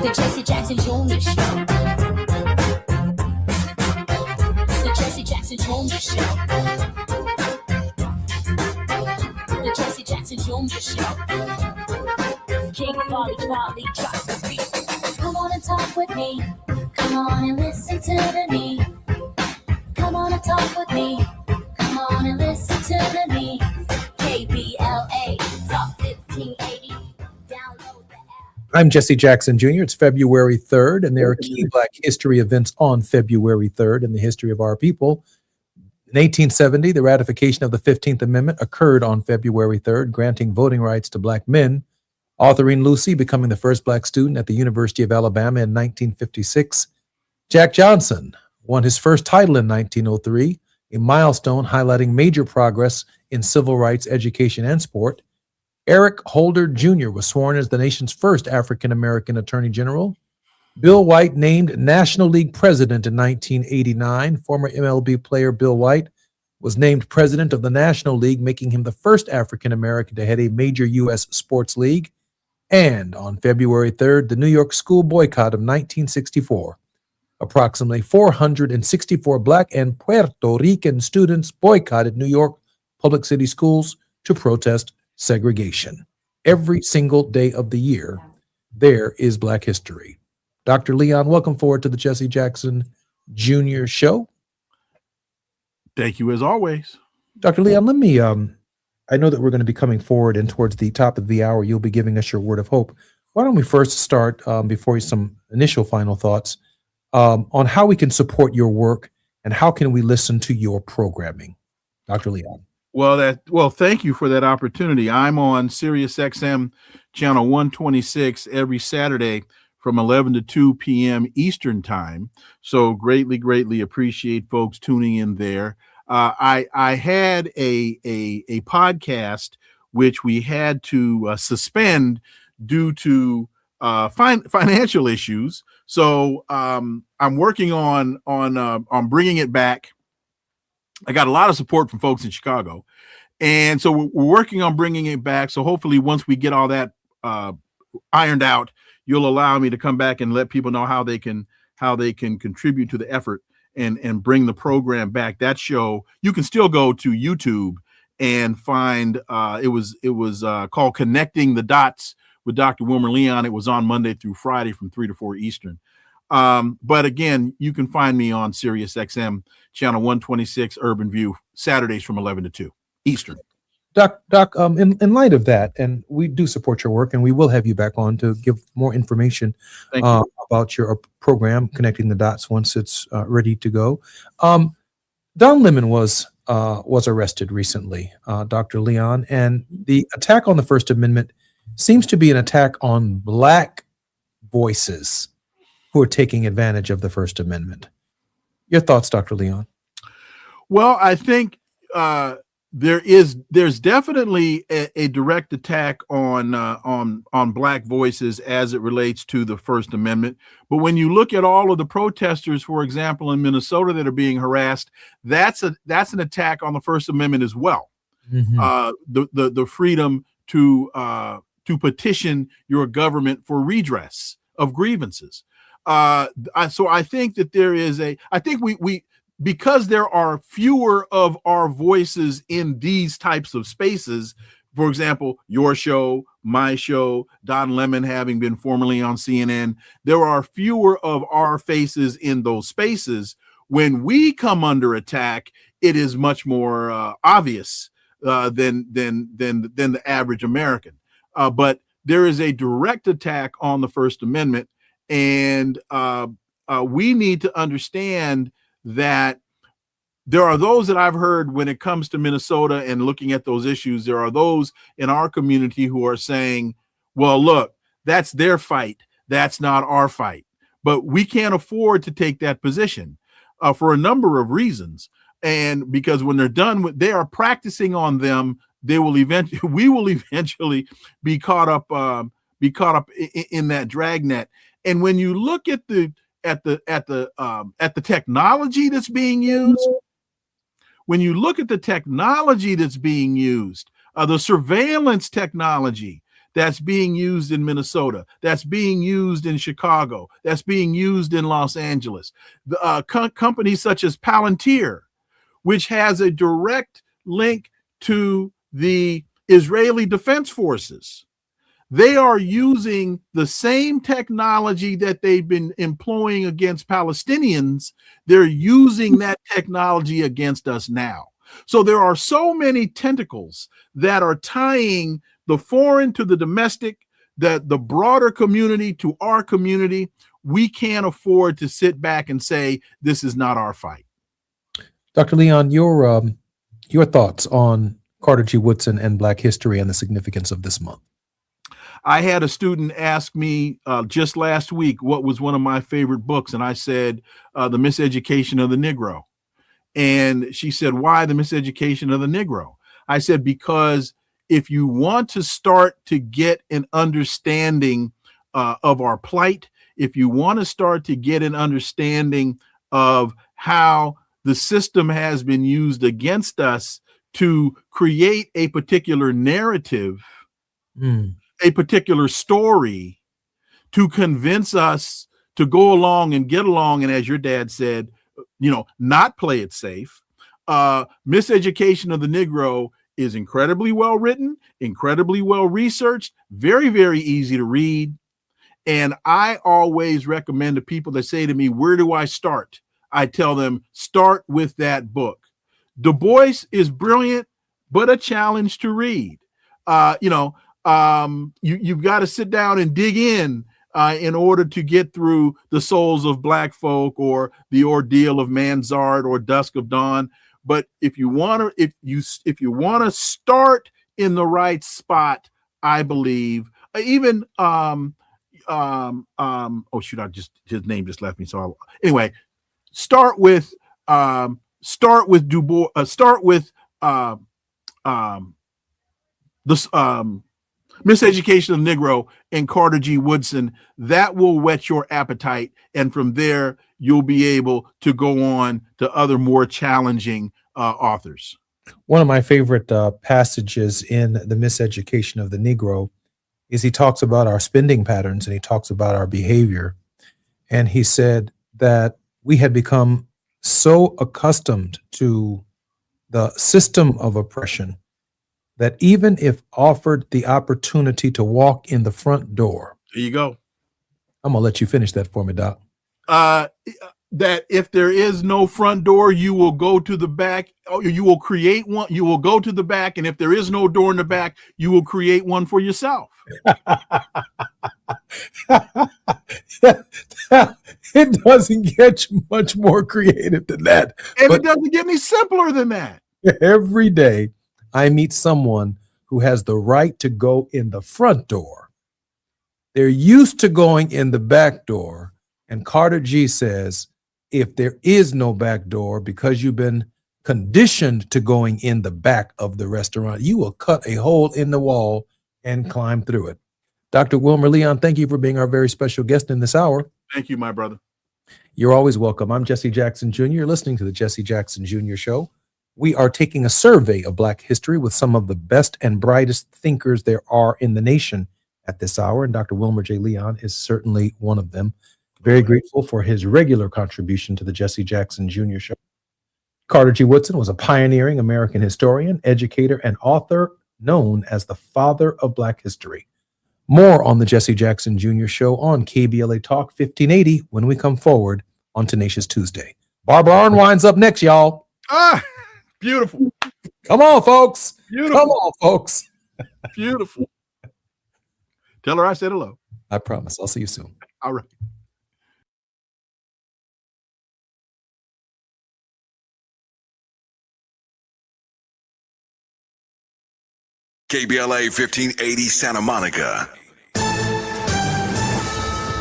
The Jesse Jackson Jr. Show. The Jesse Jackson Jr. Show. The Jesse Jackson Jr. Show. King Volley, drop the beat. Come on and talk with me. Come on and listen to me. Come on and talk with me. Come on and listen to me. KBLA Talk 1580. Download the app. I'm Jesse Jackson Jr. It's February 3rd, and there are key Black history events on February 3rd in the history of our people. In 1870, the ratification of the 15th Amendment occurred on February 3rd, granting voting rights to Black men. Autherine Lucy becoming the first Black student at the University of Alabama in 1956. Jack Johnson won his first title in 1903, a milestone highlighting major progress in civil rights, education, and sport. Eric Holder Jr. was sworn as the nation's first African-American Attorney General. Bill White named National League president in 1989. Former MLB player Bill White was named president of the National League, making him the first African-American to head a major U.S. sports league. And on February 3rd, the New York school boycott of 1964. Approximately 464 Black and Puerto Rican students boycotted New York public city schools to protest segregation. Every single day of the year, there is Black history. Dr. Leon, welcome forward to the Jesse Jackson Jr. Show. Thank you as always. Dr. Leon, let me, I know that we're going to be coming forward and towards the top of the hour, you'll be giving us your word of hope. Why don't we first start, before some initial final thoughts, on how we can support your work and how can we listen to your programming, Dr. Leon? Well, thank you for that opportunity. I'm on Sirius XM channel 126 every Saturday from 11 to 2 p.m. Eastern time. So greatly appreciate folks tuning in there. I had a podcast which we had to suspend due to financial issues. So I'm working on bringing it back. I got a lot of support from folks in Chicago, and so we're working on bringing it back. So hopefully, once we get all that ironed out, you'll allow me to come back and let people know how they can contribute to the effort and bring the program back. That show, you can still go to YouTube and find it was called Connecting the Dots with Dr. Wilmer Leon. It was on Monday through Friday from 3 to 4 Eastern. But again, you can find me on Sirius XM channel 126 Urban View Saturdays from 11 to 2 Eastern. Doc, in light of that, and we do support your work, and we will have you back on to give more information about your program, Connecting the Dots, once it's ready to go. Don Lemon was arrested recently, Dr. Leon, and the attack on the First Amendment seems to be an attack on Black voices who are taking advantage of the First Amendment. Your thoughts, Dr. Leon? Well, I think there's definitely a direct attack on Black voices as it relates to the First Amendment. But when you look at all of the protesters, for example, in Minnesota that are being harassed, that's an attack on the First Amendment as well. Mm-hmm. The freedom to petition your government for redress of grievances. So I think that I think we because there are fewer of our voices in these types of spaces, for example, your show, my show, Don Lemon having been formerly on CNN, there are fewer of our faces in those spaces. when we come under attack, it is much more obvious than the average American. But there is a direct attack on the First Amendment, and we need to understand that there are those that I've heard when it comes to Minnesota and looking at those issues. There are those in our community who are saying, well, look, that's their fight. That's not our fight. But we can't afford to take that position for a number of reasons. And because when they're done with, they are practicing on them, we will eventually be caught up in that dragnet. And when you look at the technology that's being used, the surveillance technology that's being used in Minnesota, that's being used in Chicago, that's being used in Los Angeles, the companies such as Palantir, which has a direct link to the Israeli Defense Forces. They are using the same technology that they've been employing against Palestinians. They're using that technology against us now. So there are so many tentacles that are tying the foreign to the domestic, the broader community to our community. We can't afford to sit back and say, this is not our fight. Dr. Leon, your thoughts on Carter G. Woodson and Black history and the significance of this month. I had a student ask me just last week what was one of my favorite books, and I said, The Miseducation of the Negro. And she said, why The Miseducation of the Negro? I said, because if you want to start to get an understanding of our plight, if you want to start to get an understanding of how the system has been used against us to create a particular narrative, a particular story, to convince us to go along and get along, and as your dad said, not play it safe. Miseducation of the Negro is incredibly well written, incredibly well researched, very, very easy to read. And I always recommend to people that say to me, where do I start? I tell them, start with that book. Du Bois is brilliant, but a challenge to read. You've got to sit down and dig in order to get through The Souls of Black Folk or The Ordeal of Manzard or Dusk of Dawn. But if you want to start in the right spot, I believe even oh shoot, his name just left me. So anyway, start with Du Bois. Start with Miseducation of the Negro and Carter G. Woodson. That will whet your appetite, and from there you'll be able to go on to other more challenging authors. One of my favorite passages in The Miseducation of the Negro is he talks about our spending patterns and he talks about our behavior. And he said that we had become so accustomed to the system of oppression that even if offered the opportunity to walk in the front door. There you go. I'm going to let you finish that for me, Doc. That if there is no front door, you will go to the back. You will create one. You will go to the back. And if there is no door in the back, you will create one for yourself. It doesn't get much more creative than that. And it doesn't get any simpler than that. Every day I meet someone who has the right to go in the front door. They're used to going in the back door. And Carter G says, if there is no back door, because you've been conditioned to going in the back of the restaurant, you will cut a hole in the wall and climb through it. Dr. Wilmer Leon, thank you for being our very special guest in this hour. Thank you, my brother. You're always welcome. I'm Jesse Jackson Jr. You're listening to the Jesse Jackson Jr. Show. We are taking a survey of Black history with some of the best and brightest thinkers there are in the nation at this hour, and Dr. Wilmer J. Leon is certainly one of them. Very grateful for his regular contribution to the Jesse Jackson Jr. Show. Carter G. Woodson was a pioneering American historian, educator, and author known as the father of Black history. More on the Jesse Jackson Jr. Show on KBLA Talk 1580 when we come forward on Tenacious Tuesday. Barbara Arnwine's up next, y'all. Ah, beautiful. Come on, folks. Beautiful. Come on, folks. Beautiful. Tell her I said hello. I promise. I'll see you soon. All right. KBLA 1580 Santa Monica.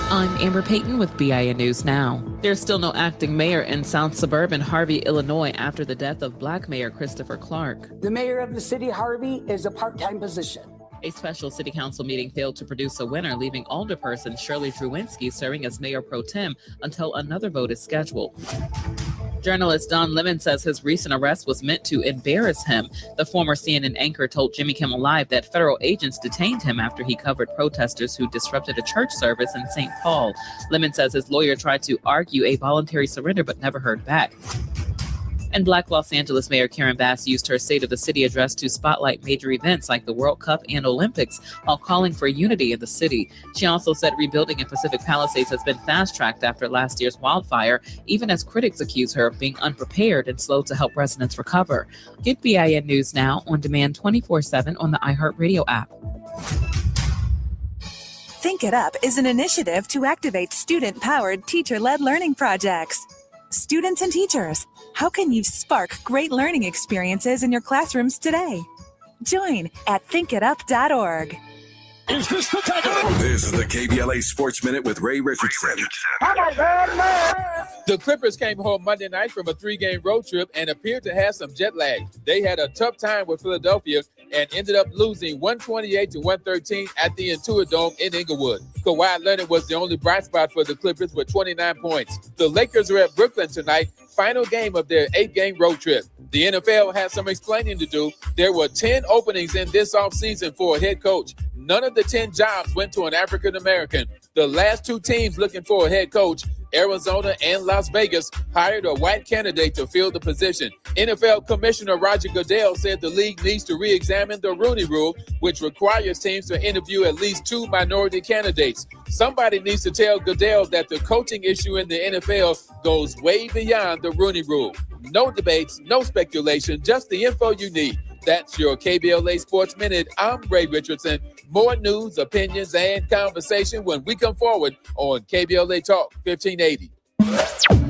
I'm Amber Payton with BIN News Now. There's still no acting mayor in South Suburban Harvey, Illinois, after the death of Black Mayor Christopher Clark. The mayor of the city, Harvey, is a part-time position. A special city council meeting failed to produce a winner, leaving alderperson Shirley Drewinski serving as mayor pro tem until another vote is scheduled. Journalist Don Lemon says his recent arrest was meant to embarrass him. The former CNN anchor told Jimmy Kimmel Live that federal agents detained him after he covered protesters who disrupted a church service in St. Paul. Lemon says his lawyer tried to argue a voluntary surrender but never heard back. And Black Los Angeles Mayor Karen Bass used her State of the City address to spotlight major events like the World Cup and Olympics while calling for unity in the city. She also said rebuilding in Pacific Palisades has been fast-tracked after last year's wildfire, even as critics accuse her of being unprepared and slow to help residents recover. Get BIN News Now on demand 24/7 on the iHeartRadio app. Think It Up is an initiative to activate student-powered, teacher-led learning projects. Students and teachers, how can you spark great learning experiences in your classrooms today? Join at thinkitup.org. This is the KBLA Sports Minute with Ray Richardson. The Clippers came home Monday night from a 3-game road trip and appeared to have some jet lag. They had a tough time with Philadelphia and ended up losing 128-113 at the Intuit Dome in Inglewood. Kawhi Leonard was the only bright spot for the Clippers with 29 points. The Lakers are at Brooklyn tonight, final game of their 8-game road trip. The NFL has some explaining to do. There were 10 openings in this offseason for a head coach. None of the 10 jobs went to an African American. The last 2 teams looking for a head coach, Arizona and Las Vegas, hired a white candidate to fill the position. NFL Commissioner Roger Goodell said the league needs to re-examine the Rooney Rule, which requires teams to interview at least 2 minority candidates. Somebody needs to tell Goodell that the coaching issue in the NFL goes way beyond the Rooney Rule. No debates, no speculation, just the info you need. That's your KBLA Sports Minute. I'm Ray Richardson. More news, opinions, and conversation when we come forward on KBLA Talk 1580.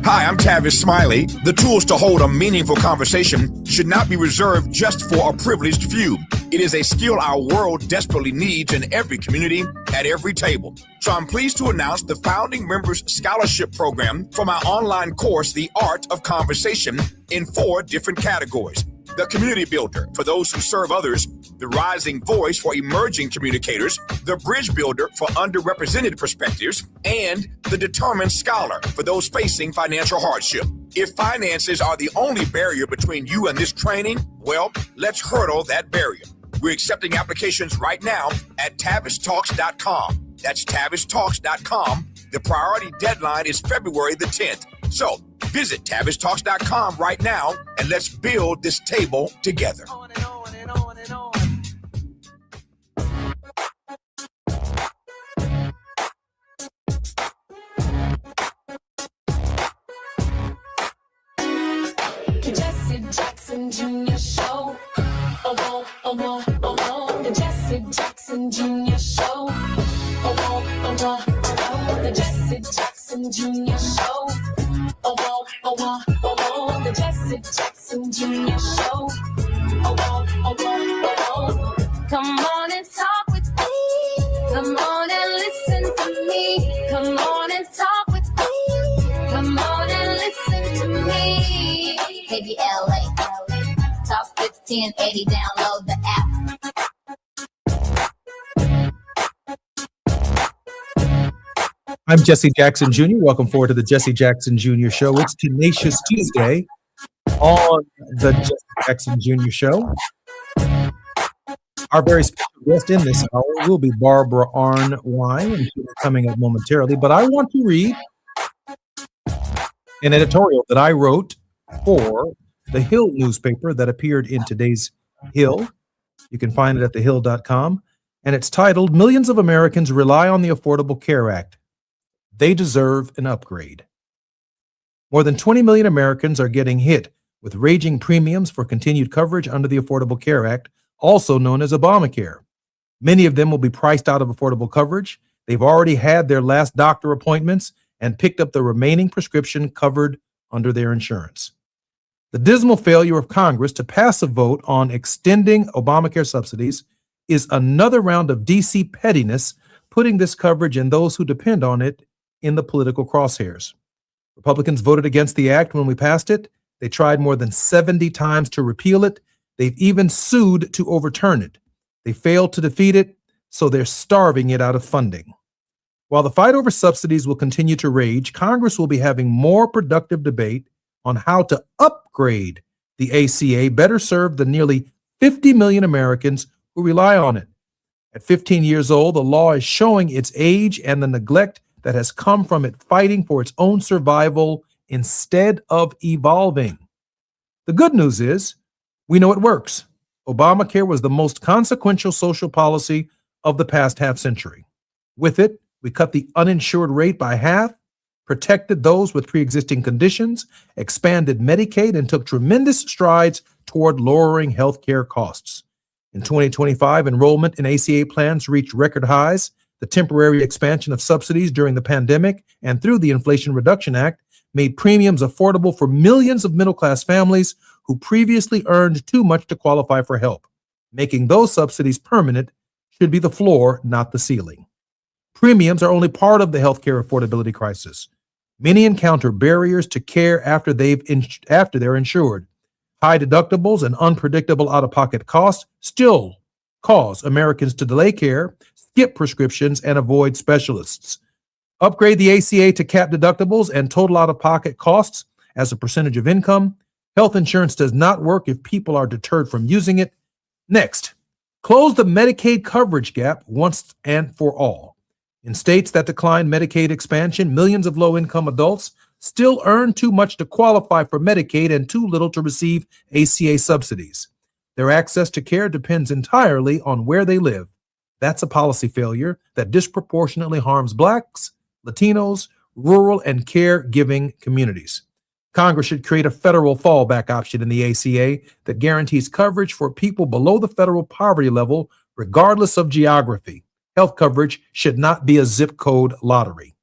Hi, I'm Tavis Smiley. The tools to hold a meaningful conversation should not be reserved just for a privileged few. It is a skill our world desperately needs in every community, at every table. So I'm pleased to announce the Founding Members Scholarship Program for my online course, The Art of Conversation, in 4 different categories. The Community Builder for those who serve others, the Rising Voice for emerging communicators, the Bridge Builder for underrepresented perspectives, and the Determined Scholar for those facing financial hardship. If finances are the only barrier between you and this training, well, let's hurdle that barrier. We're accepting applications right now at TavisTalks.com. That's TavisTalks.com. The priority deadline is February the 10th. So visit TavisTalks.com right now and let's build this table together. Jesse Jackson Jr. Show. Oh, oh, oh, oh, the Jesse Jackson Jr. Show. Oh, oh, oh, the Jesse Jackson Jr. Show. Oh, oh, oh, the Jesse Jackson Jr. Show. Oh, oh, come on and talk with me. Come on and listen to me. Come on and talk with me. Come on and listen to me. KBLA, Talk 1580, download the app. I'm Jesse Jackson Jr. Welcome forward to the Jesse Jackson Jr. Show. It's Tenacious Tuesday on the Jesse Jackson Jr. Show. Our very special guest in this hour will be Barbara Arnwine, and she'll be coming up momentarily. But I want to read an editorial that I wrote for the Hill newspaper that appeared in today's Hill. You can find it at thehill.com. And it's titled, "Millions of Americans Rely on the Affordable Care Act. They Deserve an Upgrade." More than 20 million Americans are getting hit with raging premiums for continued coverage under the Affordable Care Act, also known as Obamacare. Many of them will be priced out of affordable coverage. They've already had their last doctor appointments and picked up the remaining prescription covered under their insurance. The dismal failure of Congress to pass a vote on extending Obamacare subsidies is another round of DC pettiness, putting this coverage and those who depend on it in the political crosshairs. Republicans voted against the act when we passed it. They tried more than 70 times to repeal it. They've even sued to overturn it. They failed to defeat it, so they're starving it out of funding. While the fight over subsidies will continue to rage, Congress will be having more productive debate on how to upgrade the ACA, better serve the nearly 50 million Americans who rely on it. At 15 years old, the law is showing its age and the neglect that has come from it fighting for its own survival instead of evolving. The good news is, we know it works. Obamacare was the most consequential social policy of the past half century. With it, we cut the uninsured rate by half, protected those with pre-existing conditions, expanded Medicaid, and took tremendous strides toward lowering healthcare costs. In 2025, enrollment in ACA plans reached record highs. The temporary expansion of subsidies during the pandemic and through the Inflation Reduction Act made premiums affordable for millions of middle-class families who previously earned too much to qualify for help. Making those subsidies permanent should be the floor, not the ceiling. Premiums are only part of the healthcare affordability crisis. Many encounter barriers to care after they're insured. High deductibles and unpredictable out-of-pocket costs still cause Americans to delay care, skip prescriptions, and avoid specialists. Upgrade the ACA to cap deductibles and total out-of-pocket costs as a percentage of income. Health insurance does not work if people are deterred from using it. Next, close the Medicaid coverage gap once and for all. In states that decline Medicaid expansion, millions of low-income adults still earn too much to qualify for Medicaid and too little to receive ACA subsidies. Their access to care depends entirely on where they live. That's a policy failure that disproportionately harms Blacks, Latinos, rural, and caregiving communities. Congress should create a federal fallback option in the ACA that guarantees coverage for people below the federal poverty level, regardless of geography. Health coverage should not be a zip code lottery.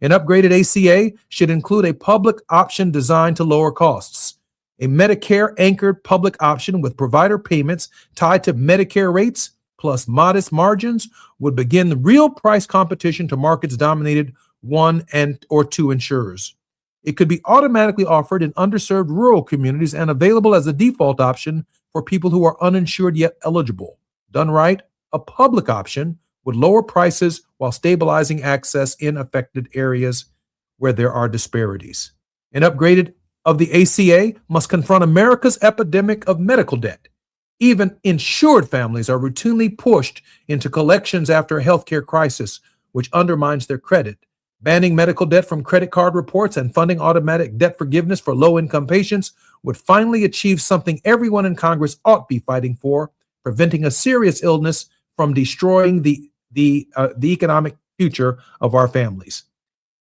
An upgraded ACA should include a public option designed to lower costs. A Medicare-anchored public option with provider payments tied to Medicare rates plus modest margins would begin the real price competition to markets dominated one or two insurers. It could be automatically offered in underserved rural communities and available as a default option for people who are uninsured yet eligible. Done right, a public option would lower prices while stabilizing access in affected areas where there are disparities. An upgraded of the ACA must confront America's epidemic of medical debt. Even insured families are routinely pushed into collections after a healthcare crisis, which undermines their credit. Banning medical debt from credit card reports and funding automatic debt forgiveness for low-income patients would finally achieve something everyone in Congress ought be fighting for, preventing a serious illness from destroying the economic future of our families.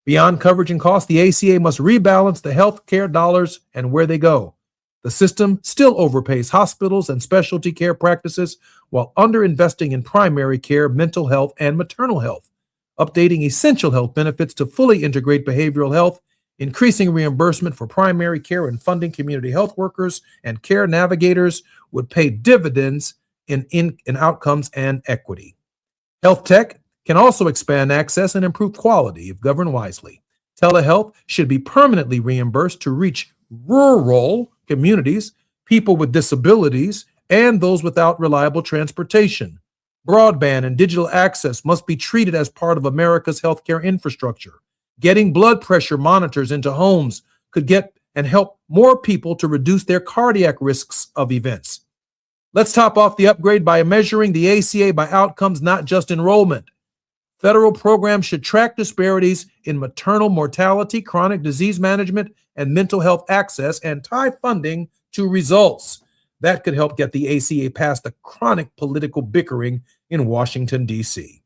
Beyond coverage and cost, the ACA must rebalance the health care dollars and where they go. The system still overpays hospitals and specialty care practices while underinvesting in primary care, mental health, and maternal health. Updating essential health benefits to fully integrate behavioral health, increasing reimbursement for primary care, and funding community health workers and care navigators would pay dividends in outcomes and equity. Health tech can also expand access and improve quality if governed wisely. Telehealth should be permanently reimbursed to reach rural communities, people with disabilities, and those without reliable transportation. Broadband and digital access must be treated as part of America's healthcare infrastructure. Getting blood pressure monitors into homes could get and help more people to reduce their cardiac risks of events. Let's top off the upgrade by measuring the ACA by outcomes, not just enrollment. Federal programs should track disparities in maternal mortality, chronic disease management, and mental health access, and tie funding to results. That could help get the ACA past the chronic political bickering in Washington, D.C.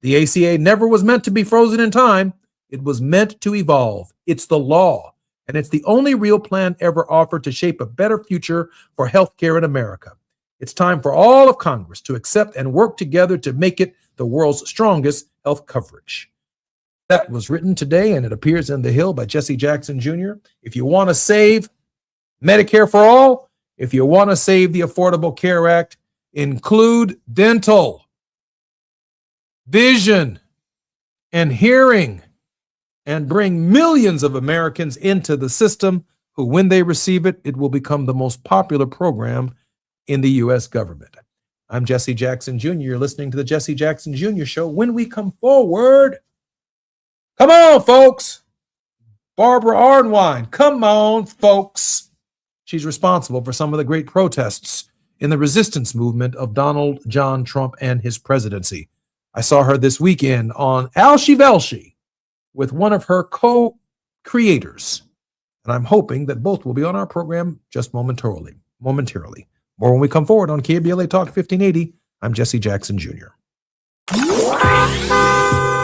The ACA never was meant to be frozen in time. It was meant to evolve. It's the law, and it's the only real plan ever offered to shape a better future for healthcare in America. It's time for all of Congress to accept and work together to make it the world's strongest health coverage. That was written today, and it appears in The Hill by Jesse Jackson Jr. If you want to save Medicare for all, if you want to save the Affordable Care Act, include dental, vision, and hearing, and bring millions of Americans into the system who, when they receive it, it will become the most popular program in the U.S. government. I'm Jesse Jackson Jr. You're listening to the Jesse Jackson Jr. Show. When we come forward, come on, folks. Barbara Arnwine, come on, folks. She's responsible for some of the great protests in the resistance movement of Donald John Trump and his presidency. I saw her this weekend on Alshi Velshi with one of her co-creators, and I'm hoping that both will be on our program just momentarily. More when we come forward on KBLA Talk 1580. I'm Jesse Jackson Jr.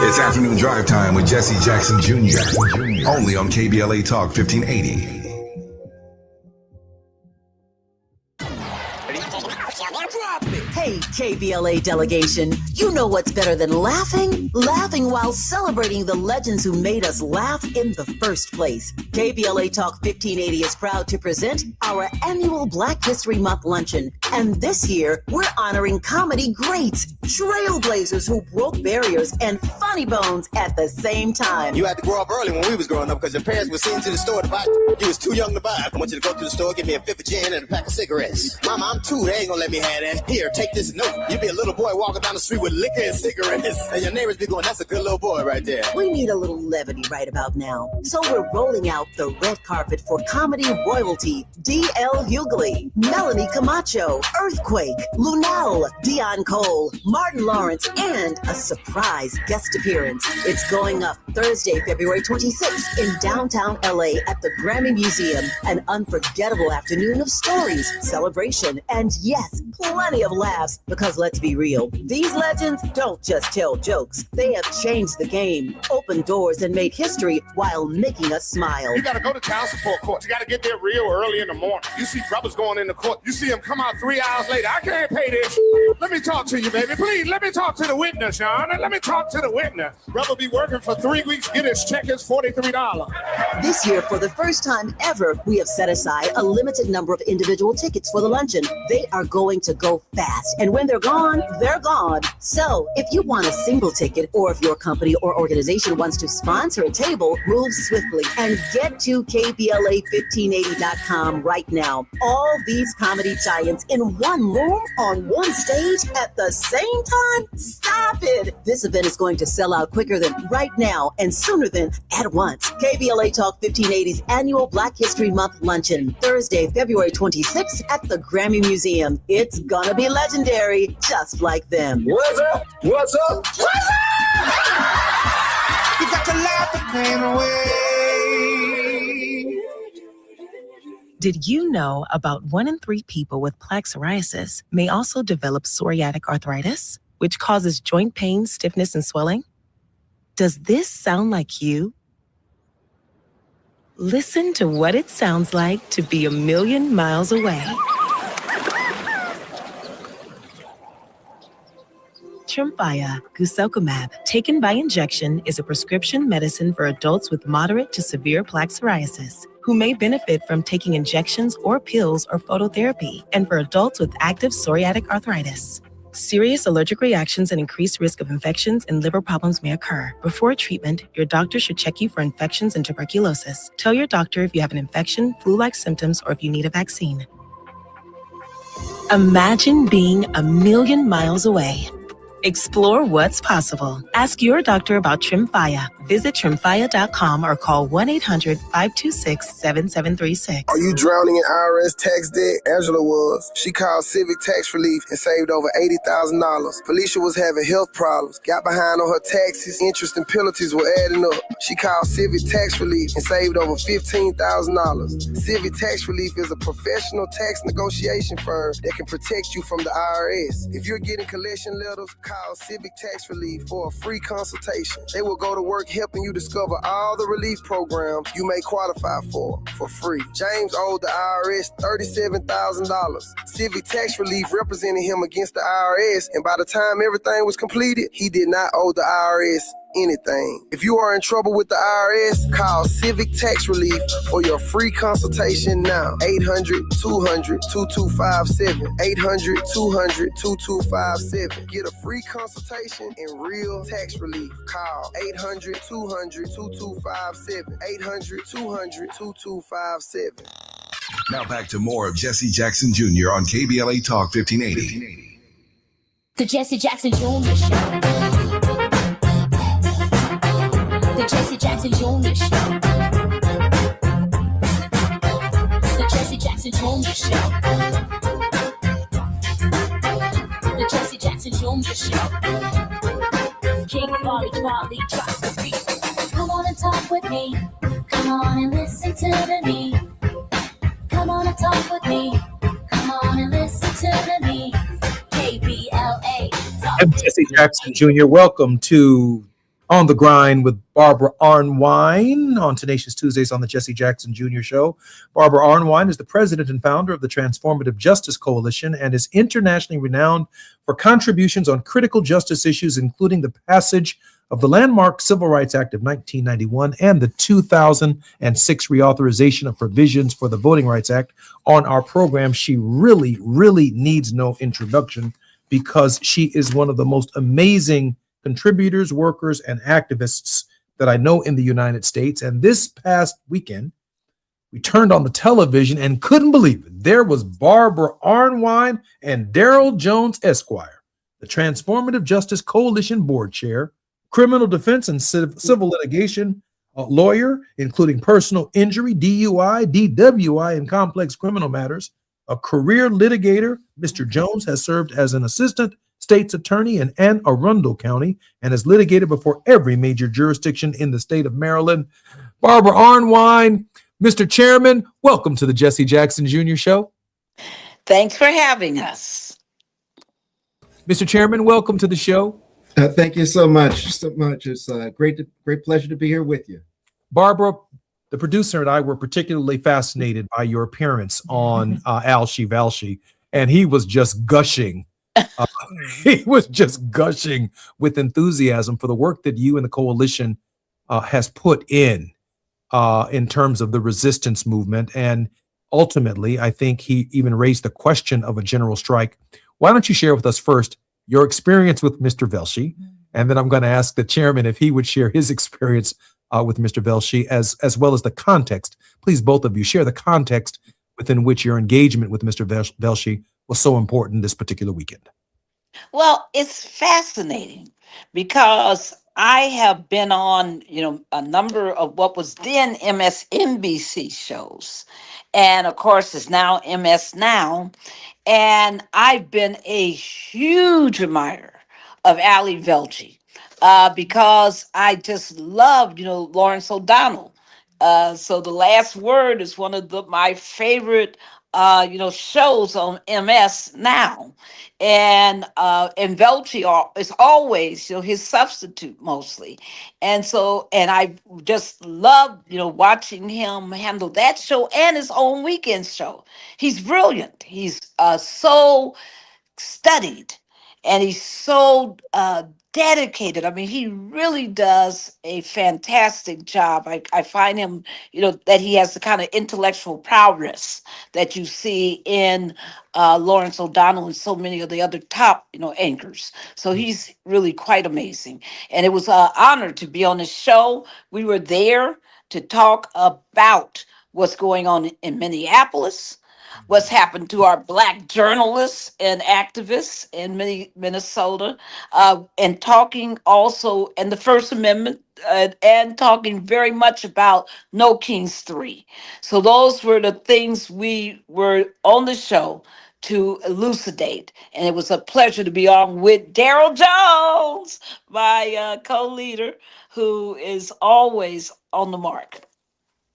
It's afternoon drive time with Jesse Jackson Jr. Only on KBLA Talk 1580. Hey, KBLA delegation, you know what's better than laughing? Laughing while celebrating the legends who made us laugh in the first place. KBLA Talk 1580 is proud to present our annual Black History Month luncheon. And this year, we're honoring comedy greats, trailblazers who broke barriers, and funny bones at the same time. You had to grow up early when we was growing up because your parents were sent to the store to buy. You was too young to buy. I want you to go to the store, give me a fifth of gin and a pack of cigarettes. Mama, I'm 2. They ain't gonna let me have that. Here, take this note. You be a little boy walking down the street with liquor and cigarettes, and your neighbors be going, that's a good little boy right there. We need a little levity right about now. So we're rolling out the red carpet for comedy royalty. D.L. Hughley, Melanie Camacho, Earthquake, Lunel, Dion Cole, Martin Lawrence, and a surprise guest appearance. It's going up Thursday, February 26th in downtown LA at the Grammy Museum. An unforgettable afternoon of stories, celebration, and yes, plenty of laughs. Because let's be real, these legends don't just tell jokes. They have changed the game, opened doors, and made history while making us smile. You gotta go to child support court. You gotta get there real early in the morning. You see brothers going into court. You see them come out 3 hours later. I can't pay this. Let me talk to you, baby. Please, let me talk to the witness, Sean. Let me talk to the witness. Brother be working for 3 weeks, get his check is $43. This year, for the first time ever, we have set aside a limited number of individual tickets for the luncheon. They are going to go fast, and when they're gone, they're gone. So if you want a single ticket, or if your company or organization wants to sponsor a table, move swiftly and get to KBLA1580.com right now. All these comedy giants in one room on one stage at the same time? Stop it! This event is going to sell out quicker than right now and sooner than at once. KBLA Talk 1580's annual Black History Month luncheon, Thursday, February 26th at the Grammy Museum. It's gonna be legendary, just like them. What's up? What's up? What's up? You got to laugh the pain away. Did you know about 1 in 3 people with plaque psoriasis may also develop psoriatic arthritis, which causes joint pain, stiffness, and swelling? Does this sound like you? Listen to what it sounds like to be a million miles away. Tremfya guselkumab, taken by injection, is a prescription medicine for adults with moderate to severe plaque psoriasis who may benefit from taking injections or pills or phototherapy, and for adults with active psoriatic arthritis. Serious allergic reactions and increased risk of infections and liver problems may occur. Before treatment, your doctor should check you for infections and tuberculosis. Tell your doctor if you have an infection, flu-like symptoms, or if you need a vaccine. Imagine being a million miles away. Explore what's possible. Ask your doctor about Tremfya. Visit Tremfya.com or call 1-800-526-7736. Are you drowning in IRS tax debt? Angela was. She called Civic Tax Relief and saved over $80,000. Felicia was having health problems, got behind on her taxes, interest and penalties were adding up. She called Civic Tax Relief and saved over $15,000. Civic Tax Relief is a professional tax negotiation firm that can protect you from the IRS. If you're getting collection letters, call Civic Tax Relief for a free consultation. They will go to work helping you discover all the relief programs you may qualify for free. James owed the IRS $37,000. Civic tax relief represented him against the IRS, and by the time everything was completed, he did not owe the IRS anything. If you are in trouble with the IRS, call Civic Tax Relief for your free consultation now. 800-200-2257. 800-200-2257. Get a free consultation and real tax relief. Call 800-200-2257. 800-200-2257. Now back to more of Jesse Jackson Jr. on KBLA Talk 1580. The Jesse Jackson Jr. Show. The Jesse Jackson Jr. Show. The Jesse Jackson Jr. Show. The Jesse Jackson Jr. Show. King Quality drops the beat. Come on and talk with me. Come on and listen to the me. Come on and talk with me. Come on and listen to the me. KBLA. I'm Jesse Jackson Jr. Welcome to On the Grind with Barbara Arnwine on Tenacious Tuesdays on the Jesse Jackson Jr. Show. Barbara Arnwine is the president and founder of the Transformative Justice Coalition and is internationally renowned for contributions on critical justice issues, including the passage of the landmark Civil Rights Act of 1991 and the 2006 reauthorization of provisions for the Voting Rights Act. On our program, she really, really needs no introduction because she is one of the most amazing contributors, workers, and activists that I know in the United States. And this past weekend, we turned on the television and couldn't believe it. There was Barbara Arnwine and Daryl Jones Esquire, the Transformative Justice Coalition board chair, criminal defense and civil litigation lawyer, including personal injury, DUI, DWI, and complex criminal matters, a career litigator. Mr. Jones has served as an assistant state's attorney in Anne Arundel County and has litigated before every major jurisdiction in the state of Maryland. Barbara Arnwine, Mr. Chairman, welcome to the Jesse Jackson Jr. Show. Thanks for having us. Mr. Chairman, welcome to the show. Thank you so much. It's a great pleasure to be here with you. Barbara, the producer and I were particularly fascinated by your appearance on Alshi Valshi, and he was just gushing. He was just gushing with enthusiasm for the work that you and the coalition has put in terms of the resistance movement. And ultimately, I think he even raised the question of a general strike. Why don't you share with us first your experience with Mr. Velshi, and then I'm going to ask the chairman if he would share his experience with Mr. Velshi as well as the context. Please, both of you, share the context within which your engagement with Mr. Velshi was so important this particular weekend. Well, it's fascinating because I have been on, a number of what was then MSNBC shows, and of course it's now MS Now. And I've been a huge admirer of Ali Velshi because I just love, Lawrence O'Donnell. So The Last Word is one of my favorite, shows on MS Now. And Velshi is always, his substitute mostly. And I just love, watching him handle that show and his own weekend show. He's brilliant. He's so studied and he's so dedicated. I mean, he really does a fantastic job. I find him, that he has the kind of intellectual prowess that you see in Lawrence O'Donnell and so many of the other top, anchors. So he's really quite amazing. And it was an honor to be on the show. We were there to talk about what's going on in Minneapolis, what's happened to our Black journalists and activists in Minnesota, and talking also in the First Amendment and talking very much about No Kings 3. So those were the things we were on the show to elucidate. And it was a pleasure to be on with Daryl Jones, my co-leader, who is always on the mark.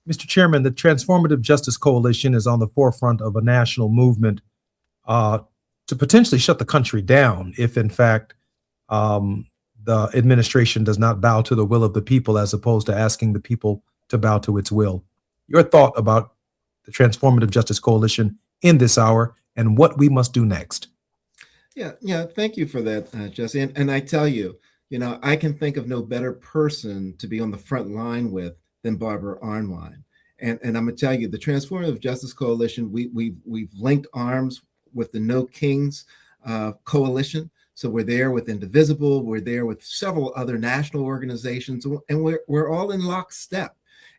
Mr. Chairman, the Transformative Justice Coalition is on the forefront of a national movement to potentially shut the country down if, in fact, the administration does not bow to the will of the people as opposed to asking the people to bow to its will. Your thought about the Transformative Justice Coalition in this hour and what we must do next. Yeah. Thank you for that, Jesse. And I tell you, I can think of no better person to be on the front line with than Barbara Arnwine. And I'm gonna tell you, the Transformative Justice Coalition, we've linked arms with the No Kings Coalition. So we're there with Indivisible, we're there with several other national organizations, and we're all in lockstep.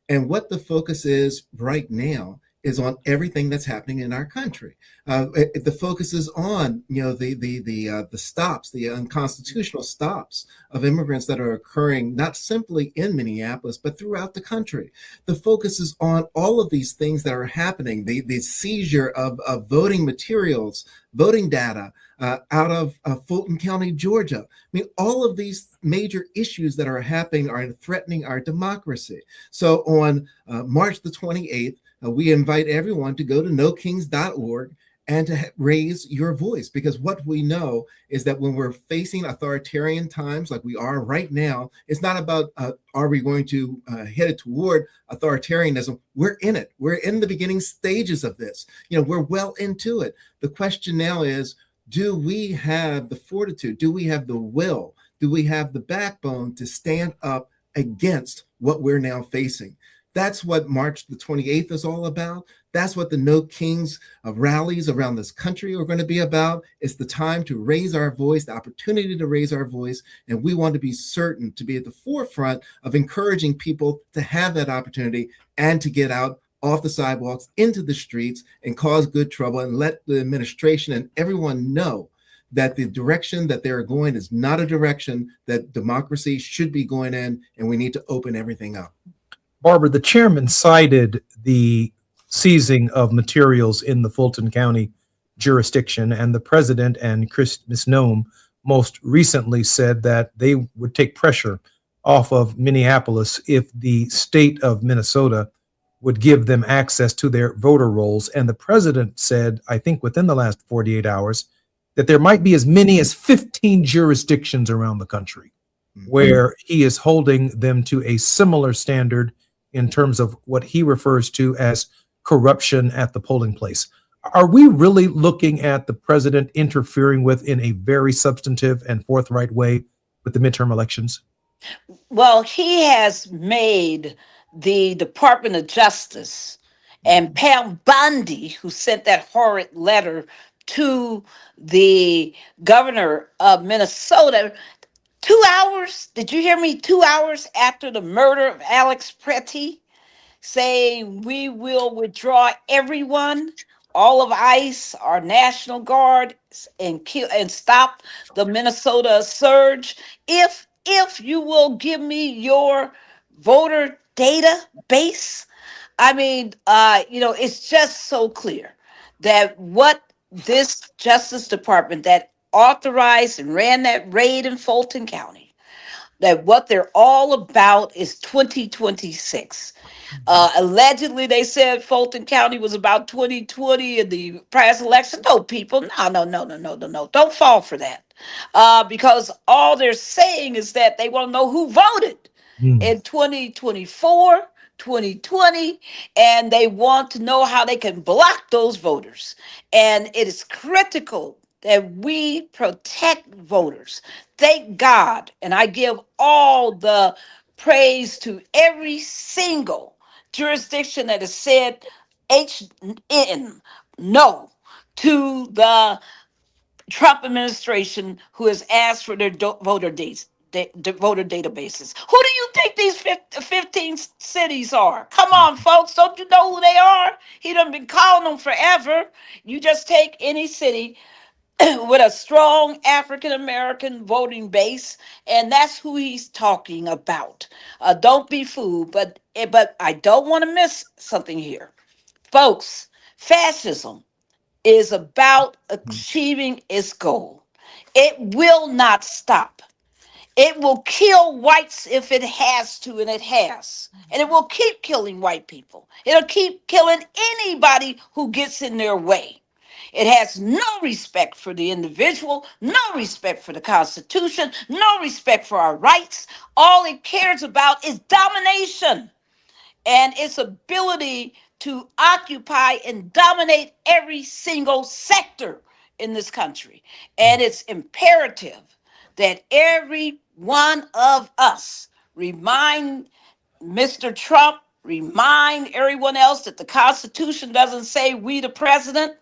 And what the focus is right now is on everything that's happening in our country. The focus is on, the stops, the unconstitutional stops of immigrants that are occurring not simply in Minneapolis, but throughout the country. The focus is on all of these things that are happening, the seizure of voting materials, voting data out of Fulton County, Georgia. I mean, all of these major issues that are happening are threatening our democracy. So on March the 28th, we invite everyone to go to nokings.org and to raise your voice, because what we know is that when we're facing authoritarian times like we are right now, it's not about are we going to head toward authoritarianism. We're in it. We're in the beginning stages of this. We're well into it. The question now is, do we have the fortitude? Do we have the will? Do we have the backbone to stand up against what we're now facing? That's what March the 28th is all about. That's what the No Kings rallies around this country are going to be about. It's the time to raise our voice, the opportunity to raise our voice. And we want to be certain to be at the forefront of encouraging people to have that opportunity and to get out off the sidewalks into the streets and cause good trouble and let the administration and everyone know that the direction that they're going is not a direction that democracy should be going in, and we need to open everything up. Barbara, the chairman cited the seizing of materials in the Fulton County jurisdiction, and the president and Ms. Noem most recently said that they would take pressure off of Minneapolis if the state of Minnesota would give them access to their voter rolls. And the president said, I think within the last 48 hours, that there might be as many as 15 jurisdictions around the country where he is holding them to a similar standard in terms of what he refers to as corruption at the polling place. Are we really looking at the president interfering with in a very substantive and forthright way with the midterm elections? Well, he has made the Department of Justice and Pam Bondi, who sent that horrid letter to the governor of Minnesota, 2 hours, did you hear me? 2 hours after the murder of Alex Pretty, saying we will withdraw everyone, all of ICE, our National Guard, and stop the Minnesota surge. If you will give me your voter database, I mean, it's just so clear that what this Justice Department that authorized and ran that raid in Fulton County, that what they're all about is 2026. Allegedly, they said Fulton County was about 2020 in the past election. No, people, no. Don't fall for that. Because all they're saying is that they want to know who voted in 2024, 2020, and they want to know how they can block those voters. And it is critical that we protect voters. Thank God, and I give all the praise to every single jurisdiction that has said no to the Trump administration, who has asked for their voter databases. Who do you think these 15 cities are? Come on, folks, don't you know who they are? He done been calling them forever. You just take any city with a strong African-American voting base, and that's who he's talking about. Don't be fooled, but I don't want to miss something here. Folks, fascism is about achieving its goal. It will not stop. It will kill whites if it has to, and it has. And it will keep killing white people. It'll keep killing anybody who gets in their way. It has no respect for the individual, no respect for the Constitution, no respect for our rights. All it cares about is domination and its ability to occupy and dominate every single sector in this country. And it's imperative that every one of us remind Mr. Trump, remind everyone else that the Constitution doesn't say we the president,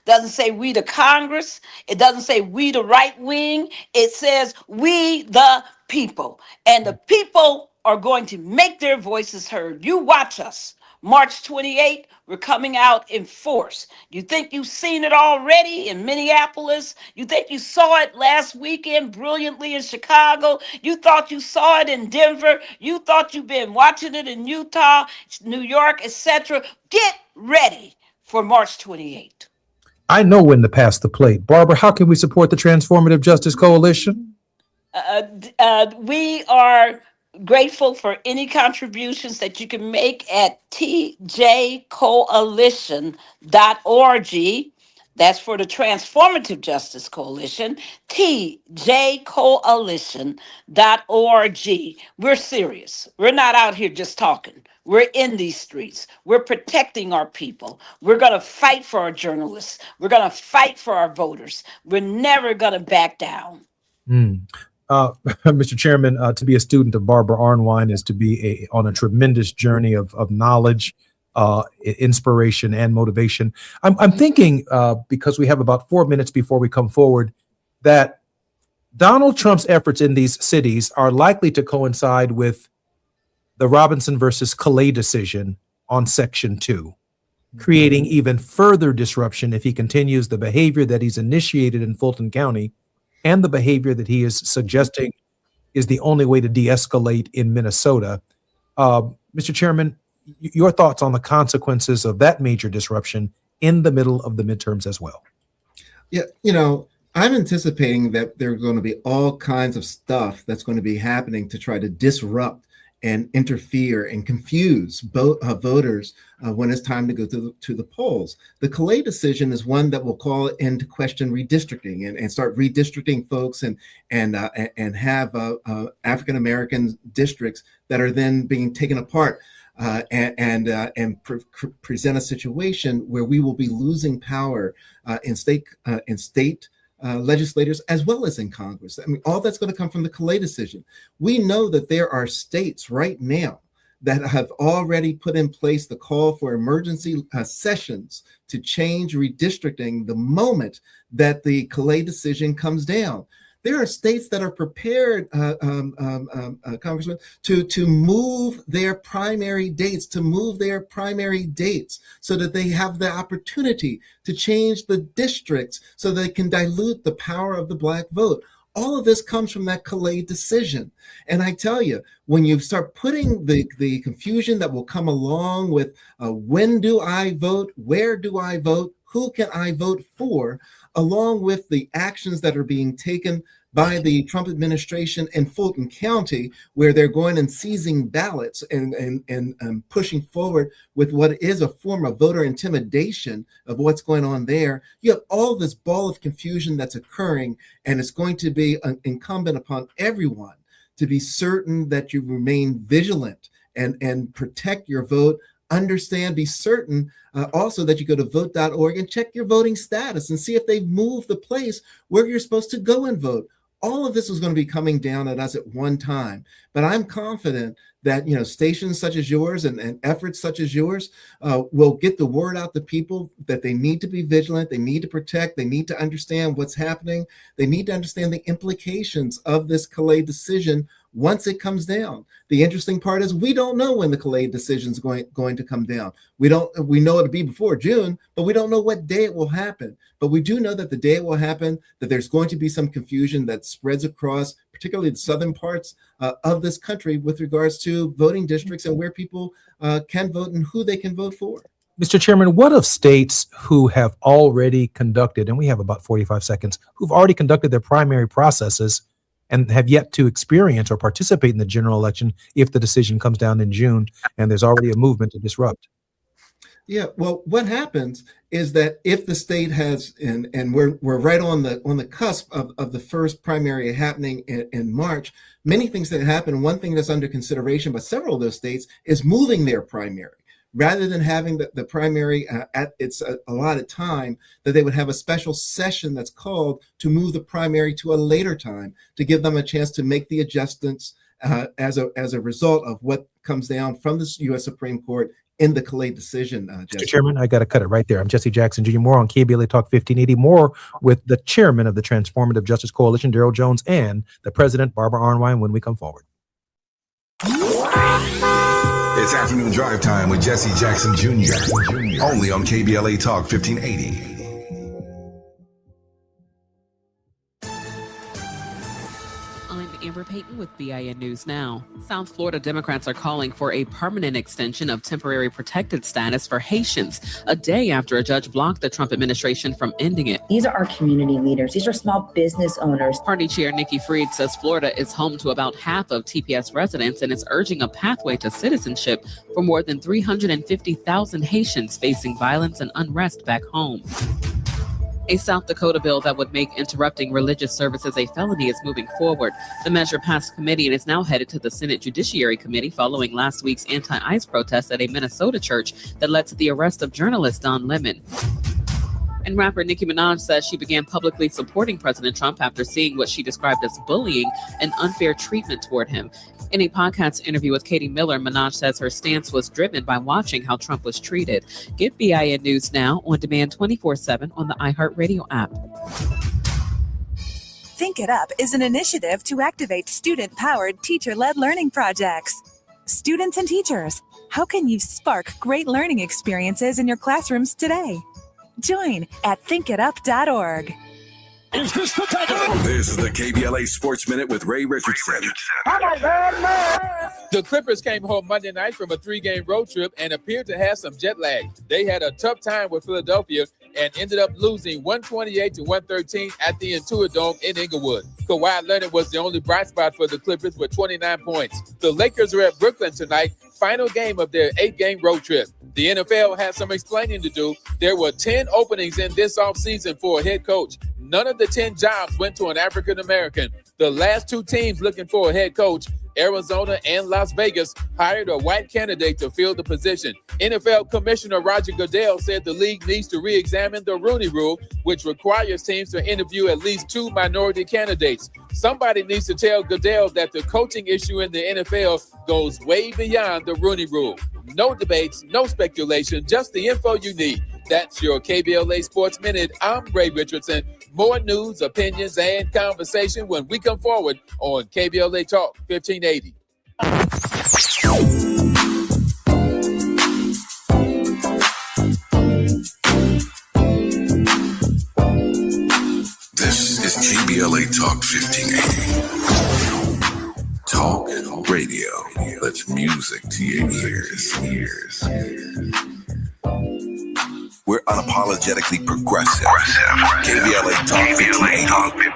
doesn't say we the Congress, it doesn't say we the right wing, it says we the people. And the people are going to make their voices heard. You watch us. March 28th, we're coming out in force. You think you've seen it already in Minneapolis? You think you saw it last weekend brilliantly in Chicago? You thought you saw it in Denver? You thought you've been watching it in Utah, New York, etc. Get ready for March 28th. I know when to pass the plate. Barbara, how can we support the Transformative Justice Coalition? We are grateful for any contributions that you can make at tjcoalition.org. That's for the Transformative Justice Coalition, tjcoalition.org. We're serious. We're not out here just talking. We're in these streets. We're protecting our people. We're going to fight for our journalists. We're going to fight for our voters. We're never going to back down. Mr. Chairman, to be a student of Barbara Arnwine is to be on a tremendous journey of knowledge, inspiration, and motivation. I'm thinking, because we have about 4 minutes before we come forward, that Donald Trump's efforts in these cities are likely to coincide with the Robinson versus Calais decision on Section 2, creating even further disruption if he continues the behavior that he's initiated in Fulton County and the behavior that he is suggesting is the only way to de-escalate in Minnesota. Mr. Chairman, your thoughts on the consequences of that major disruption in the middle of the midterms as well? Yeah, I'm anticipating that there are going to be all kinds of stuff that's going to be happening to try to disrupt and interfere and confuse voters when it's time to go to the polls. The Calais decision is one that will call into question redistricting and start redistricting folks and have African American districts that are then being taken apart and present a situation where we will be losing power in state legislators as well as in Congress. I mean, all that's going to come from the Calais decision. We know that there are states right now that have already put in place the call for emergency sessions to change redistricting the moment that the Calais decision comes down. There are states that are prepared, Congressman, to move their primary dates, so that they have the opportunity to change the districts so they can dilute the power of the Black vote. All of this comes from that Calais decision. And I tell you, when you start putting the confusion that will come along with when do I vote, where do I vote, who can I vote for, along with the actions that are being taken by the Trump administration in Fulton County, where they're going and seizing ballots and pushing forward with what is a form of voter intimidation of what's going on there. You have all this ball of confusion that's occurring, and it's going to be incumbent upon everyone to be certain that you remain vigilant and protect your vote. Understand, be certain also that you go to vote.org and check your voting status and see if they've moved the place where you're supposed to go and vote. All of this is going to be coming down at us at one time, but I'm confident that stations such as yours and efforts such as yours will get the word out to people that they need to be vigilant, they need to protect, they need to understand what's happening, they need to understand the implications of this Calais decision once it comes down. The interesting part is we don't know when the Calais decision is going to come down. We know it'll be before June, but we don't know what day it will happen. But we do know that the day it will happen, that there's going to be some confusion that spreads across, particularly the southern parts of this country, with regards to voting districts and where people can vote and who they can vote for. Mr. Chairman, what of states who have already conducted, and we have about 45 seconds, who've already conducted their primary processes and have yet to experience or participate in the general election if the decision comes down in June and there's already a movement to disrupt? Yeah, well, what happens is that if the state has, and we're right on the cusp of the first primary happening in March, many things that happen. One thing that's under consideration by several of those states is moving their primary. Rather than having the primary at its allotted time, that they would have a special session that's called to move the primary to a later time to give them a chance to make the adjustments as a result of what comes down from the U.S. Supreme Court in the Calais decision. Mr. Chairman, I got to cut it right there. I'm Jesse Jackson Jr. More on KBLA Talk 1580. More with the chairman of the Transformative Justice Coalition, Darrell Jones, and the president, Barbara Arnwine, when we come forward. It's afternoon drive time with Jesse Jackson Jr. Only on KBLA Talk 1580. Amber Payton with BIN News Now. South Florida Democrats are calling for a permanent extension of temporary protected status for Haitians, a day after a judge blocked the Trump administration from ending it. These are our community leaders. These are small business owners. Party Chair Nikki Fried says Florida is home to about half of TPS residents and is urging a pathway to citizenship for more than 350,000 Haitians facing violence and unrest back home. A South Dakota bill that would make interrupting religious services a felony is moving forward. The measure passed committee and is now headed to the Senate Judiciary Committee following last week's anti-ICE protest at a Minnesota church that led to the arrest of journalist Don Lemon. And rapper Nicki Minaj says she began publicly supporting President Trump after seeing what she described as bullying and unfair treatment toward him. In a podcast interview with Katie Miller, Minaj says her stance was driven by watching how Trump was treated. Get BIN News Now on demand 24/7 on the iHeartRadio app. Think It Up is an initiative to activate student-powered, teacher-led learning projects. Students and teachers, how can you spark great learning experiences in your classrooms today? Join at thinkitup.org. This is the KBLA Sports Minute with Ray Richardson. The Clippers came home Monday night from a 3-game road trip and appeared to have some jet lag. They had a tough time with Philadelphia and ended up losing 128-113 at the Intuit Dome in Inglewood. Kawhi Leonard was the only bright spot for the Clippers with 29 points. The Lakers are at Brooklyn tonight, final game of their 8-game road trip. The NFL has some explaining to do. There were 10 openings in this offseason for a head coach. None of the 10 jobs went to an African American. The last 2 teams looking for a head coach, Arizona and Las Vegas, hired a white candidate to fill the position. NFL Commissioner Roger Goodell said the league needs to re-examine the Rooney Rule, which requires teams to interview at least 2 minority candidates. Somebody needs to tell Goodell that the coaching issue in the NFL goes way beyond the Rooney Rule. No debates, no speculation, just the info you need. That's your KBLA Sports Minute. I'm Ray Richardson. More news, opinions, and conversation when we come forward on KBLA Talk 1580. This is KBLA Talk 1580. Talk radio. That's music to your ears. We're unapologetically progressive. KBLA Talk 1580.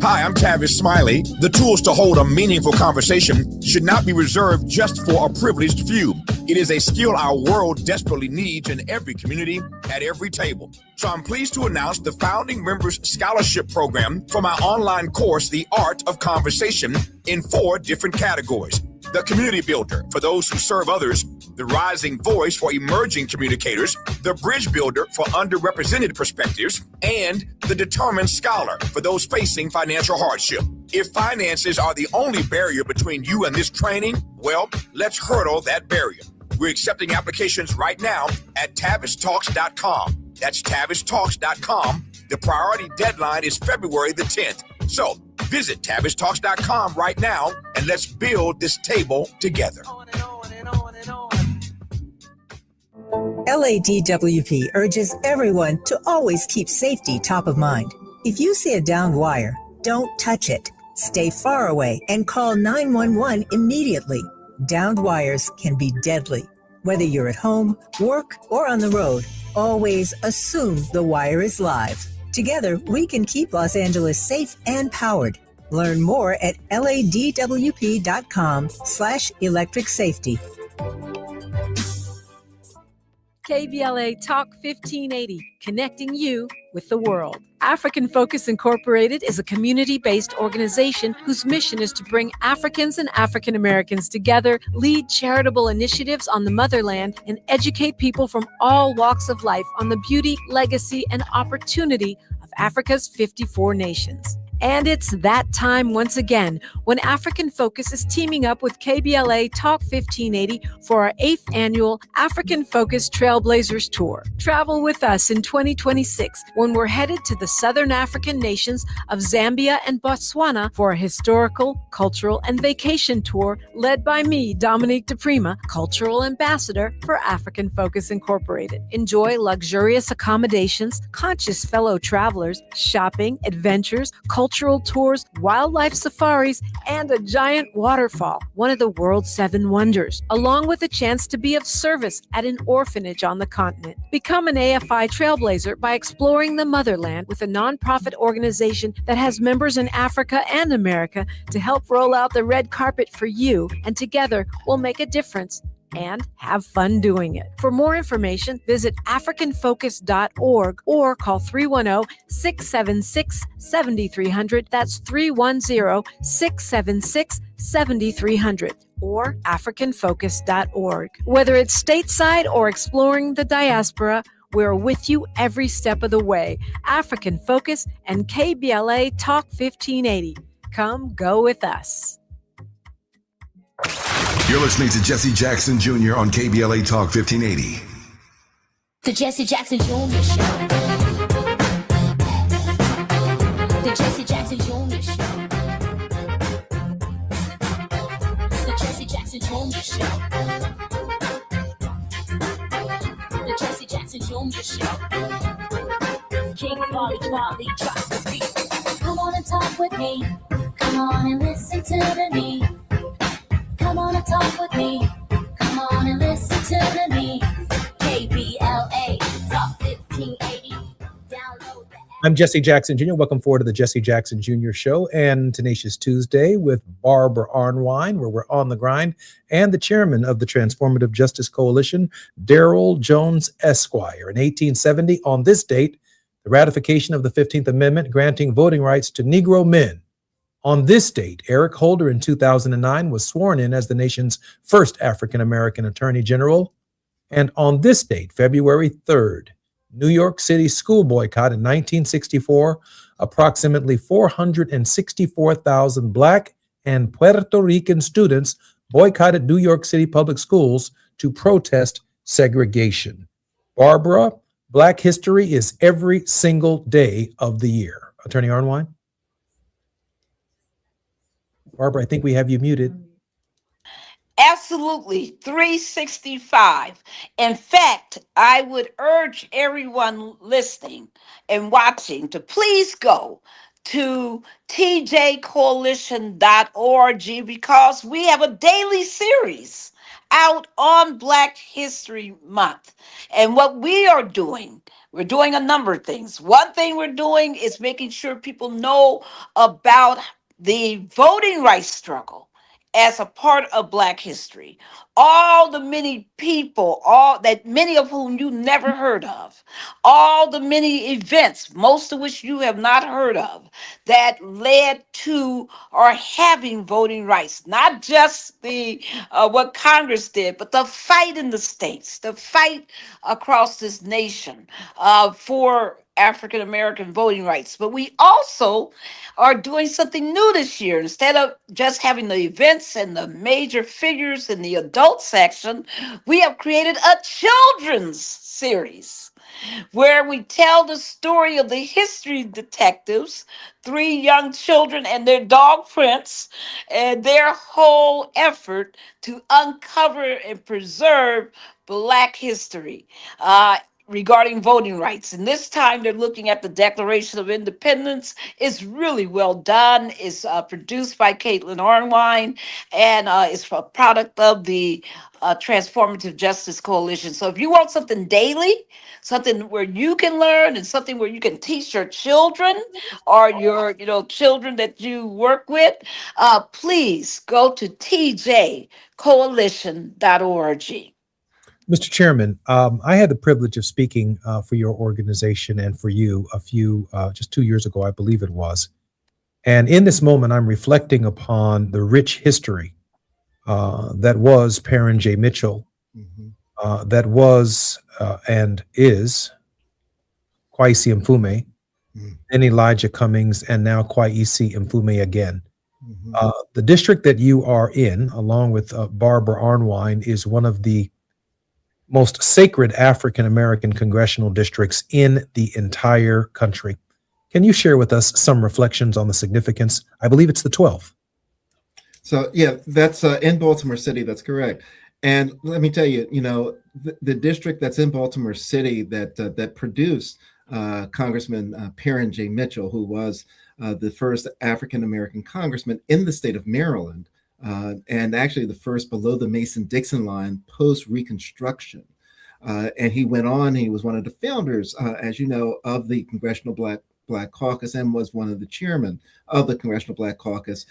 Hi, I'm Tavis Smiley. The tools to hold a meaningful conversation should not be reserved just for a privileged few. It is a skill our world desperately needs in every community, at every table. So I'm pleased to announce the Founding Members Scholarship Program for my online course, The Art of Conversation, in 4 different categories. The Community Builder, for those who serve others, the Rising Voice for emerging communicators, the Bridge Builder for underrepresented perspectives, and the Determined Scholar for those facing financial hardship. If finances are the only barrier between you and this training, well, let's hurdle that barrier. We're accepting applications right now at TavisTalks.com. That's TavisTalks.com. The priority deadline is February the 10th. So visit TavisTalks.com right now and let's build this table together. LADWP urges everyone to always keep safety top of mind. If you see a downed wire, don't touch it. Stay far away and call 911 immediately. Downed wires can be deadly. Whether you're at home, work, or on the road, always assume the wire is live. Together, we can keep Los Angeles safe and powered. Learn more at ladwp.com/electric safety. KBLA Talk 1580, connecting you with the world. African Focus Incorporated is a community-based organization whose mission is to bring Africans and African Americans together, lead charitable initiatives on the motherland, and educate people from all walks of life on the beauty, legacy, and opportunity of Africa's 54 nations. And it's that time once again when African Focus is teaming up with KBLA Talk 1580 for our 8th annual African Focus Trailblazers Tour. Travel with us in 2026 when we're headed to the Southern African nations of Zambia and Botswana for a historical, cultural, and vacation tour led by me, Dominique DePrima, Cultural Ambassador for African Focus Incorporated. Enjoy luxurious accommodations, conscious fellow travelers, shopping, adventures, cultural tours, wildlife safaris, and a giant waterfall, one of the world's 7 wonders, along with a chance to be of service at an orphanage on the continent. Become an AFI trailblazer by exploring the motherland with a nonprofit organization that has members in Africa and America to help roll out the red carpet for you, and together we'll make a difference and have fun doing it. For more information, visit africanfocus.org or call 310-676-7300. That's 310-676-7300 or africanfocus.org. Whether it's stateside or exploring the diaspora, we're with you every step of the way. African Focus and KBLA Talk 1580. Come go with us. You're listening to Jesse Jackson Jr. on KBLA Talk 1580. The Jesse Jackson Jr. Show. The Jesse Jackson Jr. Show. The Jesse Jackson Jr. Show. The Jesse Jackson Jr. Show. King Volley, drop the beat. Come on and talk with me. Come on and listen to me. Come on and talk with me. Come on and listen to me. KBLA Talk 1580. Download the app. I'm Jesse Jackson Jr. Welcome forward to the Jesse Jackson Jr. Show and Tenacious Tuesday with Barbara Arnwine, where we're on the grind, and the chairman of the Transformative Justice Coalition, Daryl Jones Esquire. In 1870, on this date, the ratification of the 15th Amendment granting voting rights to Negro men. On this date, Eric Holder in 2009 was sworn in as the nation's first African-American Attorney General. And on this date, February 3rd, New York City school boycott in 1964, approximately 464,000 Black and Puerto Rican students boycotted New York City public schools to protest segregation. Barbara, Black history is every single day of the year. Attorney Arnwine? Barbara, I think we have you muted. Absolutely, 365. In fact, I would urge everyone listening and watching to please go to tjcoalition.org because we have a daily series out on Black History Month. And what we are doing, we're doing a number of things. One thing we're doing is making sure people know about the voting rights struggle as a part of Black history. All the many people, many of whom you never heard of, all the many events, most of which you have not heard of, that led to or having voting rights. Not just the what Congress did, but the fight in the states, the fight across this nation for African American voting rights. But we also are doing something new this year. Instead of just having the events and the major figures in the adult section, we have created a children's series where we tell the story of the history detectives, 3 young children and their dog Prince, and their whole effort to uncover and preserve Black history. regarding voting rights. And this time they're looking at the Declaration of Independence. It's really well done. It's produced by Caitlin Ornwine, and it's a product of the Transformative Justice Coalition. So if you want something daily, something where you can learn and something where you can teach your children or your children that you work with, please go to tjcoalition.org. Mr. Chairman, I had the privilege of speaking for your organization and for you just 2 years ago, I believe it was. And in this moment, I'm reflecting upon the rich history that was Perrin J. Mitchell, that was and is Kweisi Mfume, and Elijah Cummings, and now Kweisi Mfume again. The district that you are in, along with Barbara Arnwine, is one of the most sacred African-American congressional districts in the entire country. Can you share with us some reflections on the significance? I believe it's the 12th. So yeah, that's in Baltimore City. That's correct. And let me tell you, the district that's in Baltimore City that produced Congressman Perrin J. Mitchell, who was the first African-American congressman in the state of Maryland, and actually the first below the Mason-Dixon line post-Reconstruction. And he went on, he was one of the founders, as you know, of the Congressional Black Caucus, and was one of the chairmen of the Congressional Black Caucus.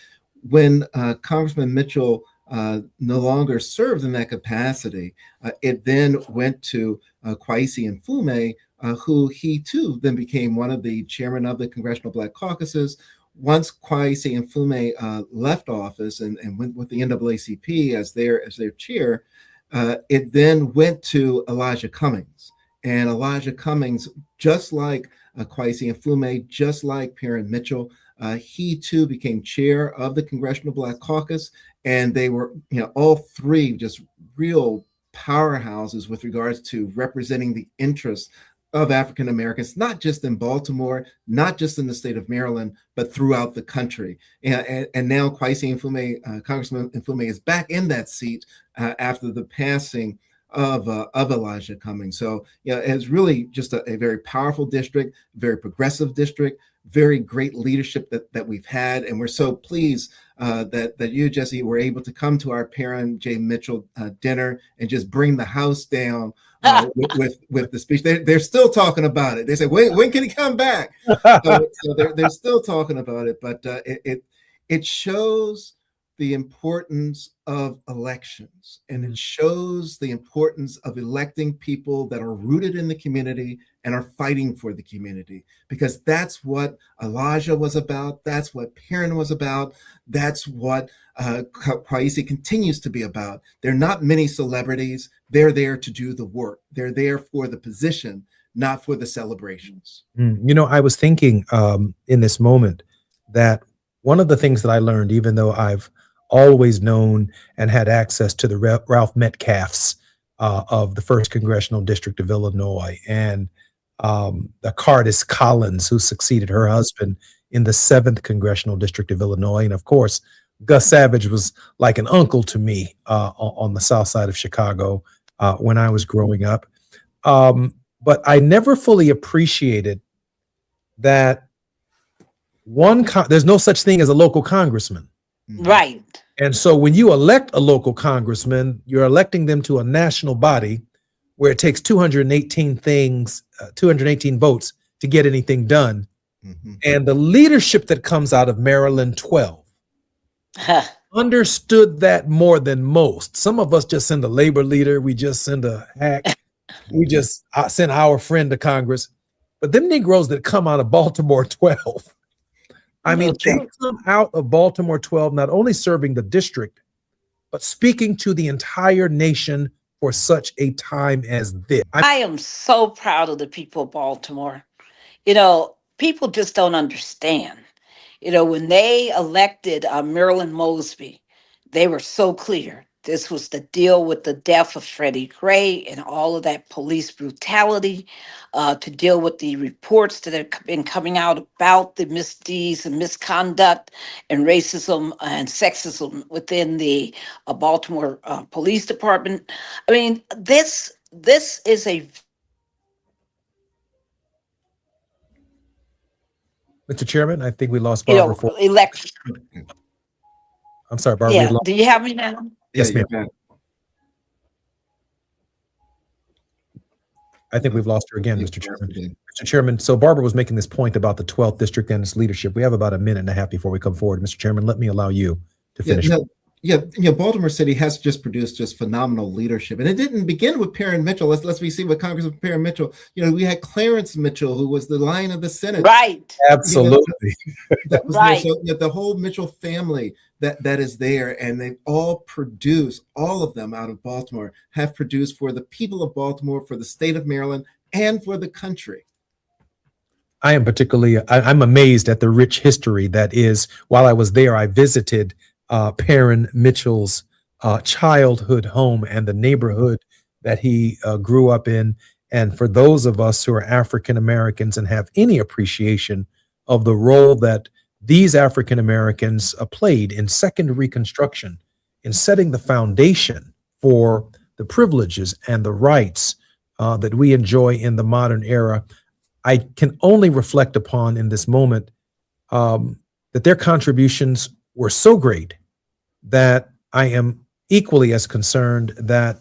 When Congressman Mitchell no longer served in that capacity, it then went to Kweisi Mfume, who he too then became one of the chairmen of the Congressional Black Caucuses. Once Kweisi Mfume left office and went with the NAACP as their chair, it then went to Elijah Cummings. And Elijah Cummings, just like Kweisi Mfume, just like Perrin Mitchell, he too became chair of the Congressional Black Caucus. And they were, all three just real powerhouses with regards to representing the interests of African Americans, not just in Baltimore, not just in the state of Maryland, but throughout the country. And now Kweisi Mfume, Congressman Mfume, is back in that seat after the passing of Elijah Cummings. So it's really just a very powerful district, very progressive district, very great leadership that we've had, and we're so pleased that you, Jesse, were able to come to our Perrin J. Mitchell dinner and just bring the house down with the speech. They're still talking about it. They say, when can he come back? So they're still talking about it, but it shows the importance of elections, and it shows the importance of electing people that are rooted in the community and are fighting for the community, because that's what Elijah was about. That's what Perrin was about. That's what Kweisi continues to be about. They're not many celebrities. They're there to do the work. They're there for the position, not for the celebrations. I was thinking in this moment that one of the things that I learned, even though I've always known and had access to the Ralph Metcalfs of the 1st Congressional District of Illinois, and the Cardis Collins, who succeeded her husband in the 7th Congressional District of Illinois. And of course, Gus Savage was like an uncle to me on the south side of Chicago when I was growing up. But I never fully appreciated that there's no such thing as a local congressman. Right. And so when you elect a local congressman, you're electing them to a national body where it takes 218 votes to get anything done. And the leadership that comes out of Maryland 12 understood that more than most. Some of us just send a labor leader. We just send a hack. We just send our friend to Congress. But them Negroes that come out of Baltimore 12, I mean, they come out of Baltimore 12, not only serving the district, but speaking to the entire nation for such a time as this. I am so proud of the people of Baltimore. People just don't understand. When they elected Marilyn Mosby, they were so clear. This was to deal with the death of Freddie Gray and all of that police brutality, to deal with the reports that have been coming out about the misdeeds and misconduct and racism and sexism within the Baltimore Police Department. I mean, this is a Mr. Chairman, I think we lost Barbara for election. I'm sorry, Barbara. Yeah. Do you have me now? Yes, ma'am. I think we've lost her again, Mr. Chairman. Mr. Chairman, so Barbara was making this point about the 12th district and its leadership. We have about a minute and a half before we come forward. Mr. Chairman, let me allow you to finish. Baltimore City has just produced just phenomenal leadership, and it didn't begin with Perrin Mitchell. Let's see what Congressman Perrin Mitchell. We had Clarence Mitchell, who was the Lion of the Senate. Right. Absolutely. That was right. There. So the whole Mitchell family that is there, and they all produce, all of them out of Baltimore, have produced for the people of Baltimore, for the state of Maryland, and for the country. I am I'm amazed at the rich history that is. While I was there, I visited Perrin Mitchell's childhood home and the neighborhood that he grew up in. And for those of us who are African Americans and have any appreciation of the role that these African Americans played in Second Reconstruction, in setting the foundation for the privileges and the rights that we enjoy in the modern era, I can only reflect upon in this moment that their contributions were so great that I am equally as concerned that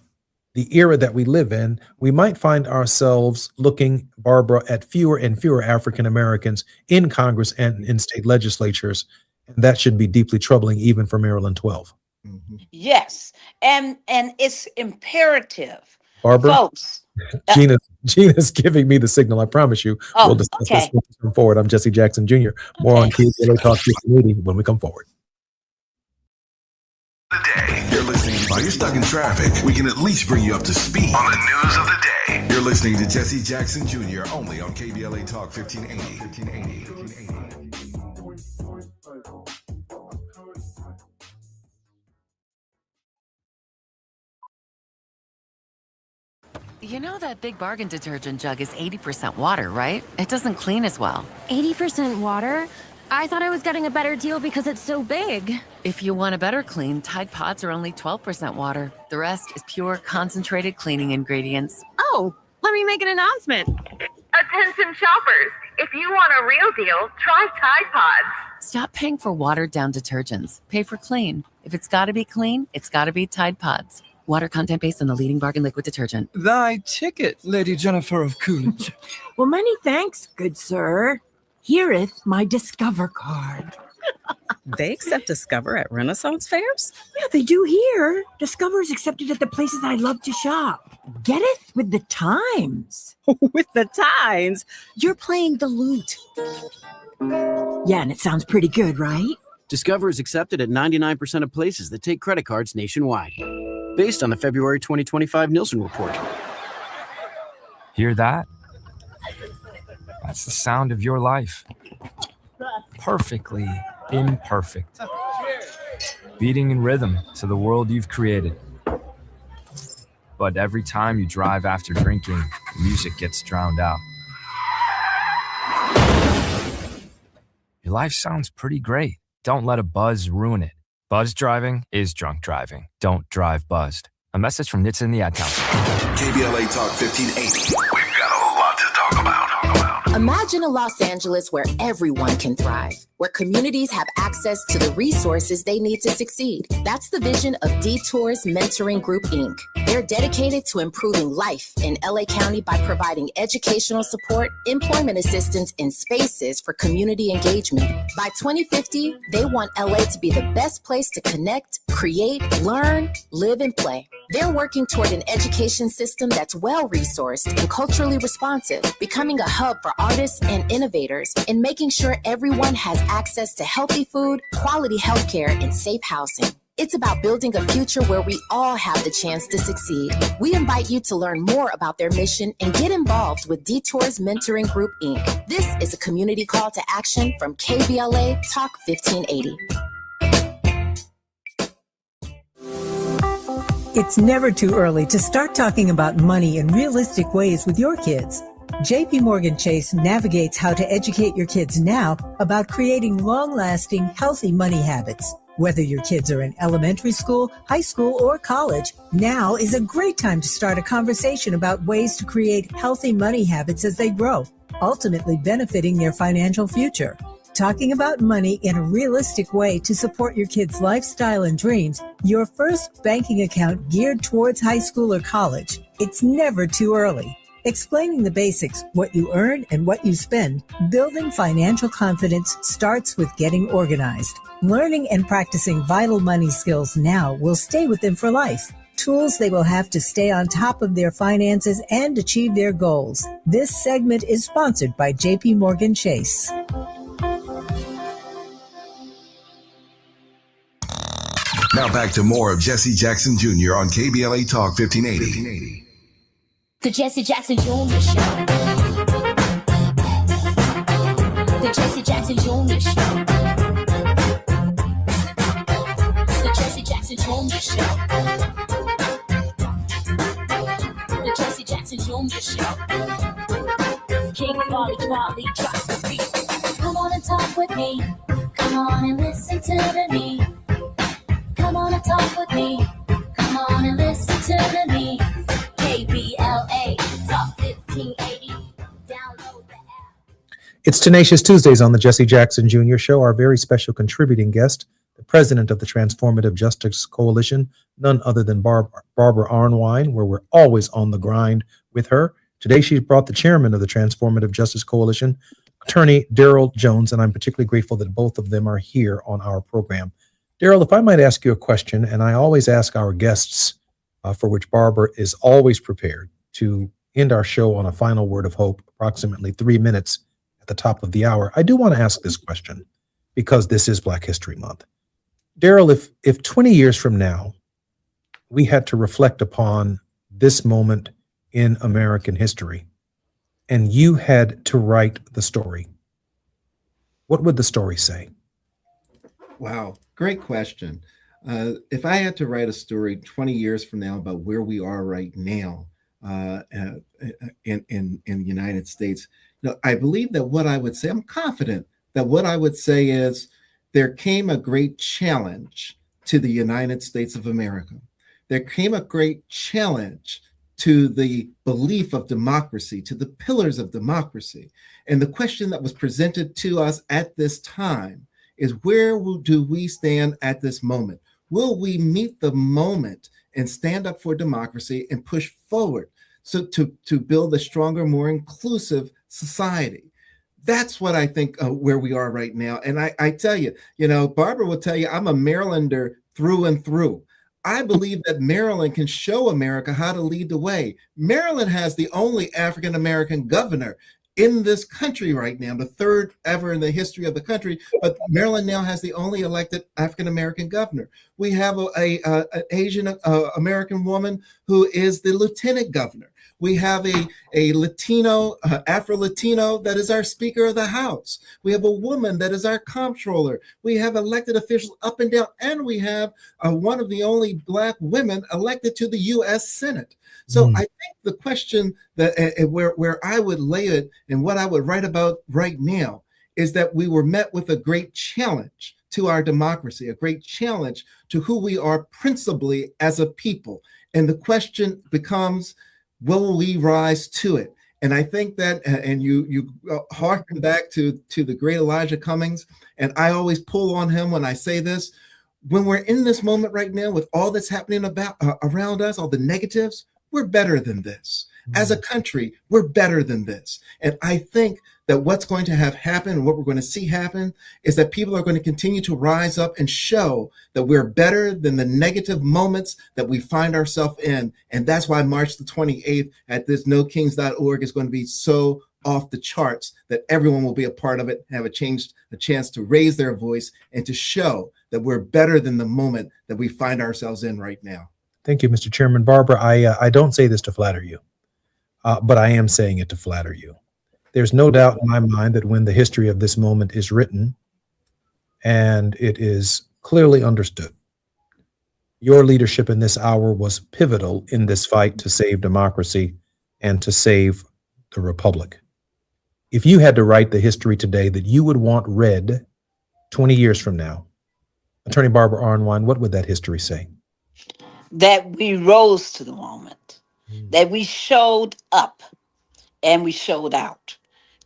the era that we live in, we might find ourselves looking, Barbara, at fewer and fewer African Americans in Congress and in state legislatures. And that should be deeply troubling even for Maryland 12. Mm-hmm. Yes. And it's imperative. Barbara, folks. Gina's giving me the signal. I promise you. We'll discuss this when we come forward. I'm Jesse Jackson Jr. More on KBLA Talk 1580 when we come forward. You're listening. While you're stuck in traffic, we can at least bring you up to speed on the news of the day. You're listening to Jesse Jackson Jr. only on KBLA Talk 1580. You know that Big Bargain detergent jug is 80% water, right? It doesn't clean as well. 80% water? I thought I was getting a better deal because it's so big. If you want a better clean, Tide Pods are only 12% water. The rest is pure, concentrated cleaning ingredients. Oh, let me make an announcement. Attention shoppers, if you want a real deal, try Tide Pods. Stop paying for watered-down detergents. Pay for clean. If it's got to be clean, it's got to be Tide Pods. Water content based on the leading bargain liquid detergent. Thy ticket, Lady Jennifer of Coolidge. Well, many thanks, good sir. Hereeth my Discover card. They accept Discover at Renaissance fairs? Yeah, they do here. Discover is accepted at the places I love to shop. Getteth with the times. With the times? You're playing the lute. Yeah, and it sounds pretty good, right? Discover is accepted at 99% of places that take credit cards nationwide, based on the February 2025 Nielsen report. Hear that? That's the sound of your life. Perfectly imperfect. Beating in rhythm to the world you've created. But every time you drive after drinking, music gets drowned out. Your life sounds pretty great. Don't let a buzz ruin it. Buzz driving is drunk driving. Don't drive buzzed. A message from Nitsa and the Ad Council. KBLA Talk 1580. We've got a lot to talk about. Imagine a Los Angeles where everyone can thrive, where communities have access to the resources they need to succeed. That's the vision of Detours Mentoring Group, Inc. They're dedicated to improving life in LA County by providing educational support, employment assistance, and spaces for community engagement. By 2050, they want LA to be the best place to connect, create, learn, live, and play. They're working toward an education system that's well-resourced and culturally responsive, becoming a hub for artists and innovators, and making sure everyone has access to healthy food, quality healthcare, and safe housing. It's about building a future where we all have the chance to succeed. We invite you to learn more about their mission and get involved with Detours Mentoring Group, Inc. This is a community call to action from KBLA Talk 1580. It's never too early to start talking about money in realistic ways with your kids. JP Morgan Chase navigates how to educate your kids now about creating long-lasting, healthy money habits. Whether your kids are in elementary school, high school, or college, now is a great time to start a conversation about ways to create healthy money habits as they grow, ultimately benefiting their financial future. Talking about money in a realistic way to support your kids' lifestyle and dreams, your first banking account geared towards high school or college. It's never too early. Explaining the basics, what you earn and what you spend, building financial confidence starts with getting organized. Learning and practicing vital money skills now will stay with them for life. Tools they will have to stay on top of their finances and achieve their goals. This segment is sponsored by JP Morgan Chase. Now back to more of Jesse Jackson Jr. on KBLA Talk 1580. The Jesse Jackson Jr. Show. The Jesse Jackson Jr. Show. The Jesse Jackson Jr. Show. The Jesse Jackson Jr. Show. King Quality, drop the beat. Come on and talk with me. Come on and listen to me. Come on and talk with me. Come on and listen to me. KBLA Talk 1580. Download the app. It's Tenacious Tuesdays on the Jesse Jackson Jr. Show. Our very special contributing guest, the president of the Transformative Justice Coalition, none other than Barbara Arnwine, where we're always on the grind with her. Today, she's brought the chairman of the Transformative Justice Coalition, attorney Daryl Jones, and I'm particularly grateful that both of them are here on our program. Daryl, if I might ask you a question, and I always ask our guests, for which Barbara is always prepared, to end our show on a final word of hope, approximately 3 minutes at the top of the hour. I do want to ask this question because this is Black History Month. Daryl, if 20 years from now, we had to reflect upon this moment in American history, and you had to write the story, what would the story say? Wow, great question. If I had to write a story 20 years from now about where we are right now in the United States, I believe that what I would say, I'm confident that what I would say is there came a great challenge to the United States of America. There came a great challenge to the belief of democracy, to the pillars of democracy. And the question that was presented to us at this time is, where do we stand at this moment? Will we meet the moment and stand up for democracy and push forward so to build a stronger, more inclusive society? That's what I think where we are right now. And I tell you, Barbara will tell you, I'm a Marylander through and through. I believe that Maryland can show America how to lead the way. Maryland has the only African-American governor in this country right now, the third ever in the history of the country, but Maryland now has the only elected African-American governor. We have an Asian American woman who is the lieutenant governor. We have a Latino, Afro-Latino that is our Speaker of the House. We have a woman that is our comptroller. We have elected officials up and down, and we have one of the only Black women elected to the U.S. Senate. So I think the question that where I would lay it and what I would write about right now is that we were met with a great challenge to our democracy, a great challenge to who we are principally as a people. And the question becomes, will we rise to it? And I think that, and you harken back to the great Elijah Cummings, and I always pull on him when I say this, when we're in this moment right now with all that's happening around us, all the negatives, we're better than this. As a country, we're better than this. And I think that what's going to have happen, and what we're going to see happen, is that people are going to continue to rise up and show that we're better than the negative moments that we find ourselves in. And that's why March the 28th at this NoKings.org is going to be so off the charts, that everyone will be a part of it, have a chance to raise their voice and to show that we're better than the moment that we find ourselves in right now. Thank you, Mr. Chairman. Barbara, I don't say this to flatter you, but I am saying it to flatter you. There's no doubt in my mind that when the history of this moment is written and it is clearly understood, your leadership in this hour was pivotal in this fight to save democracy and to save the republic. If you had to write the history today that you would want read 20 years from now, Attorney Barbara Arnwine, what would that history say? That we rose to the moment, that we showed up and we showed out,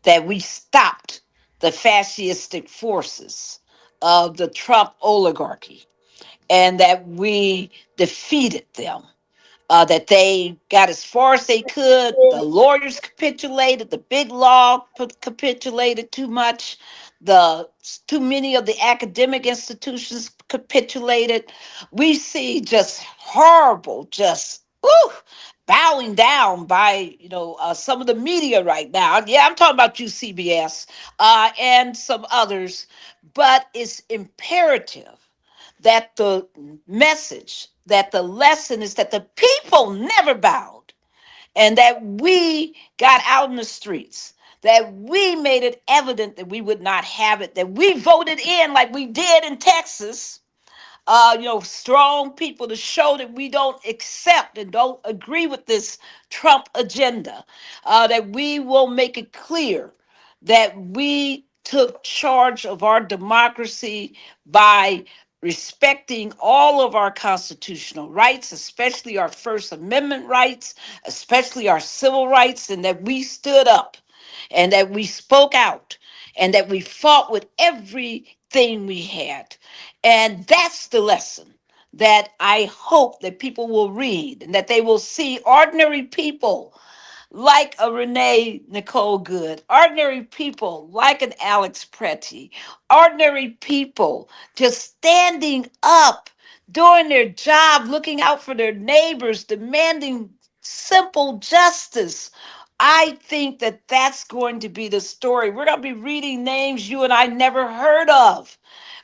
that we stopped the fascistic forces of the Trump oligarchy, and that we defeated them. That they got as far as they could. The lawyers capitulated. The big law capitulated too much. Too many of the academic institutions capitulated. We see just horrible, just bowing down by some of the media right now. Yeah, I'm talking about you, CBS, and some others. But it's imperative that the message, that the lesson is that the people never bowed, and that we got out in the streets, that we made it evident that we would not have it, that we voted in like we did in Texas, strong people to show that we don't accept and don't agree with this Trump agenda, that we will make it clear that we took charge of our democracy by respecting all of our constitutional rights, especially our First Amendment rights, especially our civil rights, and that we stood up and that we spoke out and that we fought with everything we had. And that's the lesson that I hope that people will read, and that they will see ordinary people like a Renee Nicole Good, ordinary people like an Alex Pretty, ordinary people just standing up, doing their job, looking out for their neighbors, demanding simple justice. I think that that's going to be the story. We're going to be reading names you and I never heard of.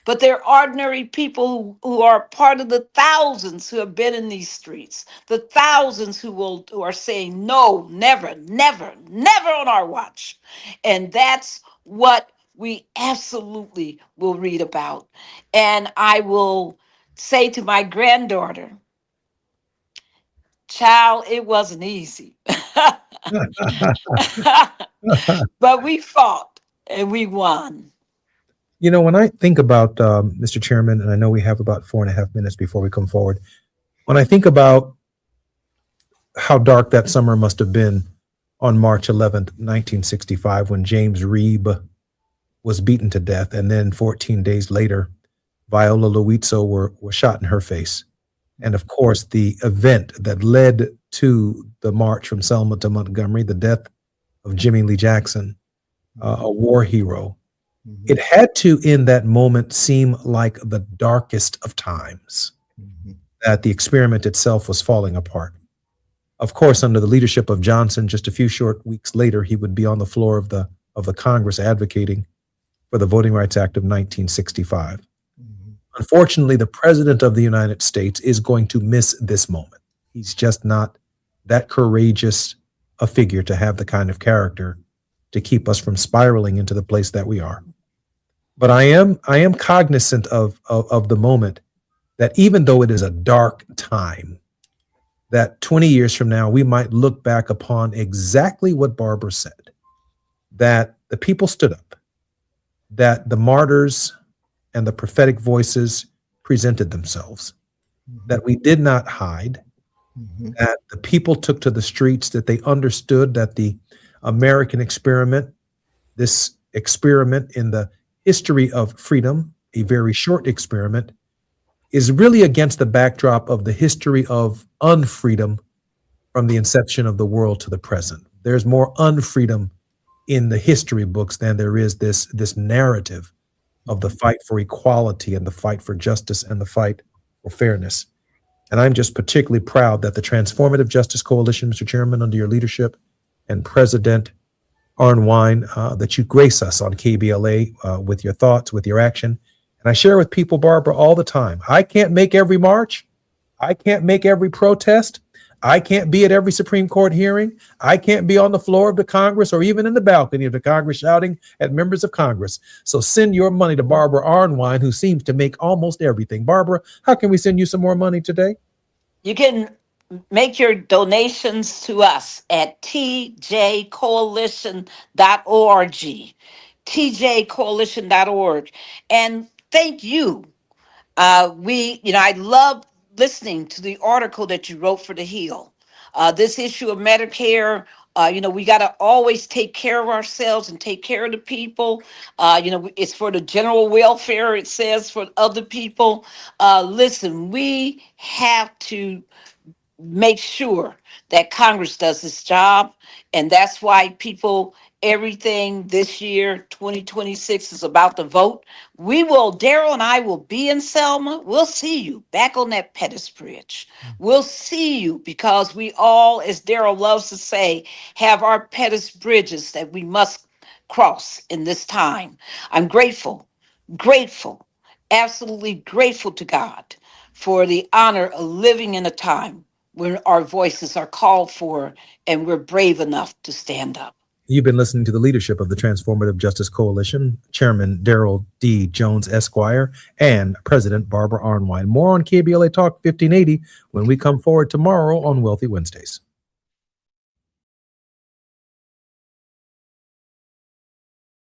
But they're ordinary people who are part of the thousands who have been in these streets, the thousands who are saying no, never, never, never on our watch. And that's what we absolutely will read about. And I will say to my granddaughter, child, it wasn't easy. But we fought and we won. When I think about Mr. Chairman, and I know we have about 4.5 minutes before we come forward, when I think about how dark that summer must have been on March 11th, 1965, when James Reeb was beaten to death, and then 14 days later, Viola Liuzzo were shot in her face. And of course, the event that led to the march from Selma to Montgomery, the death of Jimmy Lee Jackson, a war hero. It had to, in that moment, seem like the darkest of times, that the experiment itself was falling apart. Of course, under the leadership of Johnson, just a few short weeks later, he would be on the floor of the Congress advocating for the Voting Rights Act of 1965. Unfortunately, the President of the United States is going to miss this moment. He's just not that courageous a figure to have the kind of character to keep us from spiraling into the place that we are. But I am cognizant of the moment, that even though it is a dark time, that 20 years from now, we might look back upon exactly what Barbara said, that the people stood up, that the martyrs and the prophetic voices presented themselves, that we did not hide, that the people took to the streets, that they understood that the American experiment, this experiment in the history of freedom, a very short experiment, is really against the backdrop of the history of unfreedom from the inception of the world to the present. There's more unfreedom in the history books than there is this narrative of the fight for equality and the fight for justice and the fight for fairness. And I'm just particularly proud that the Transformative Justice Coalition, Mr. Chairman, under your leadership, and President Arnwine, that you grace us on KBLA with your thoughts, with your action. And I share with people, Barbara, all the time. I can't make every march. I can't make every protest. I can't be at every Supreme Court hearing. I can't be on the floor of the Congress or even in the balcony of the Congress shouting at members of Congress. So send your money to Barbara Arnwine, who seems to make almost everything. Barbara, how can we send you some more money today? You can make your donations to us at tjcoalition.org, tjcoalition.org. And thank you. I love listening to the article that you wrote for The Hill. This issue of Medicare We got to always take care of ourselves and take care of the people. It's for the general welfare, it says, for other people. Listen, we have to make sure that Congress does its job. And that's why everything this year, 2026, is about the vote. Daryl and I will be in Selma. We'll see you back on that Pettis Bridge. We'll see you because we all, as Daryl loves to say, have our Pettis bridges that we must cross in this time. I'm grateful, absolutely grateful to God for the honor of living in a time when our voices are called for and we're brave enough to stand up. You've been listening to the leadership of the Transformative Justice Coalition, Chairman Daryl D. Jones, Esquire, and President Barbara Arnwine. More on KBLA Talk 1580 when we come forward tomorrow on Wealthy Wednesdays.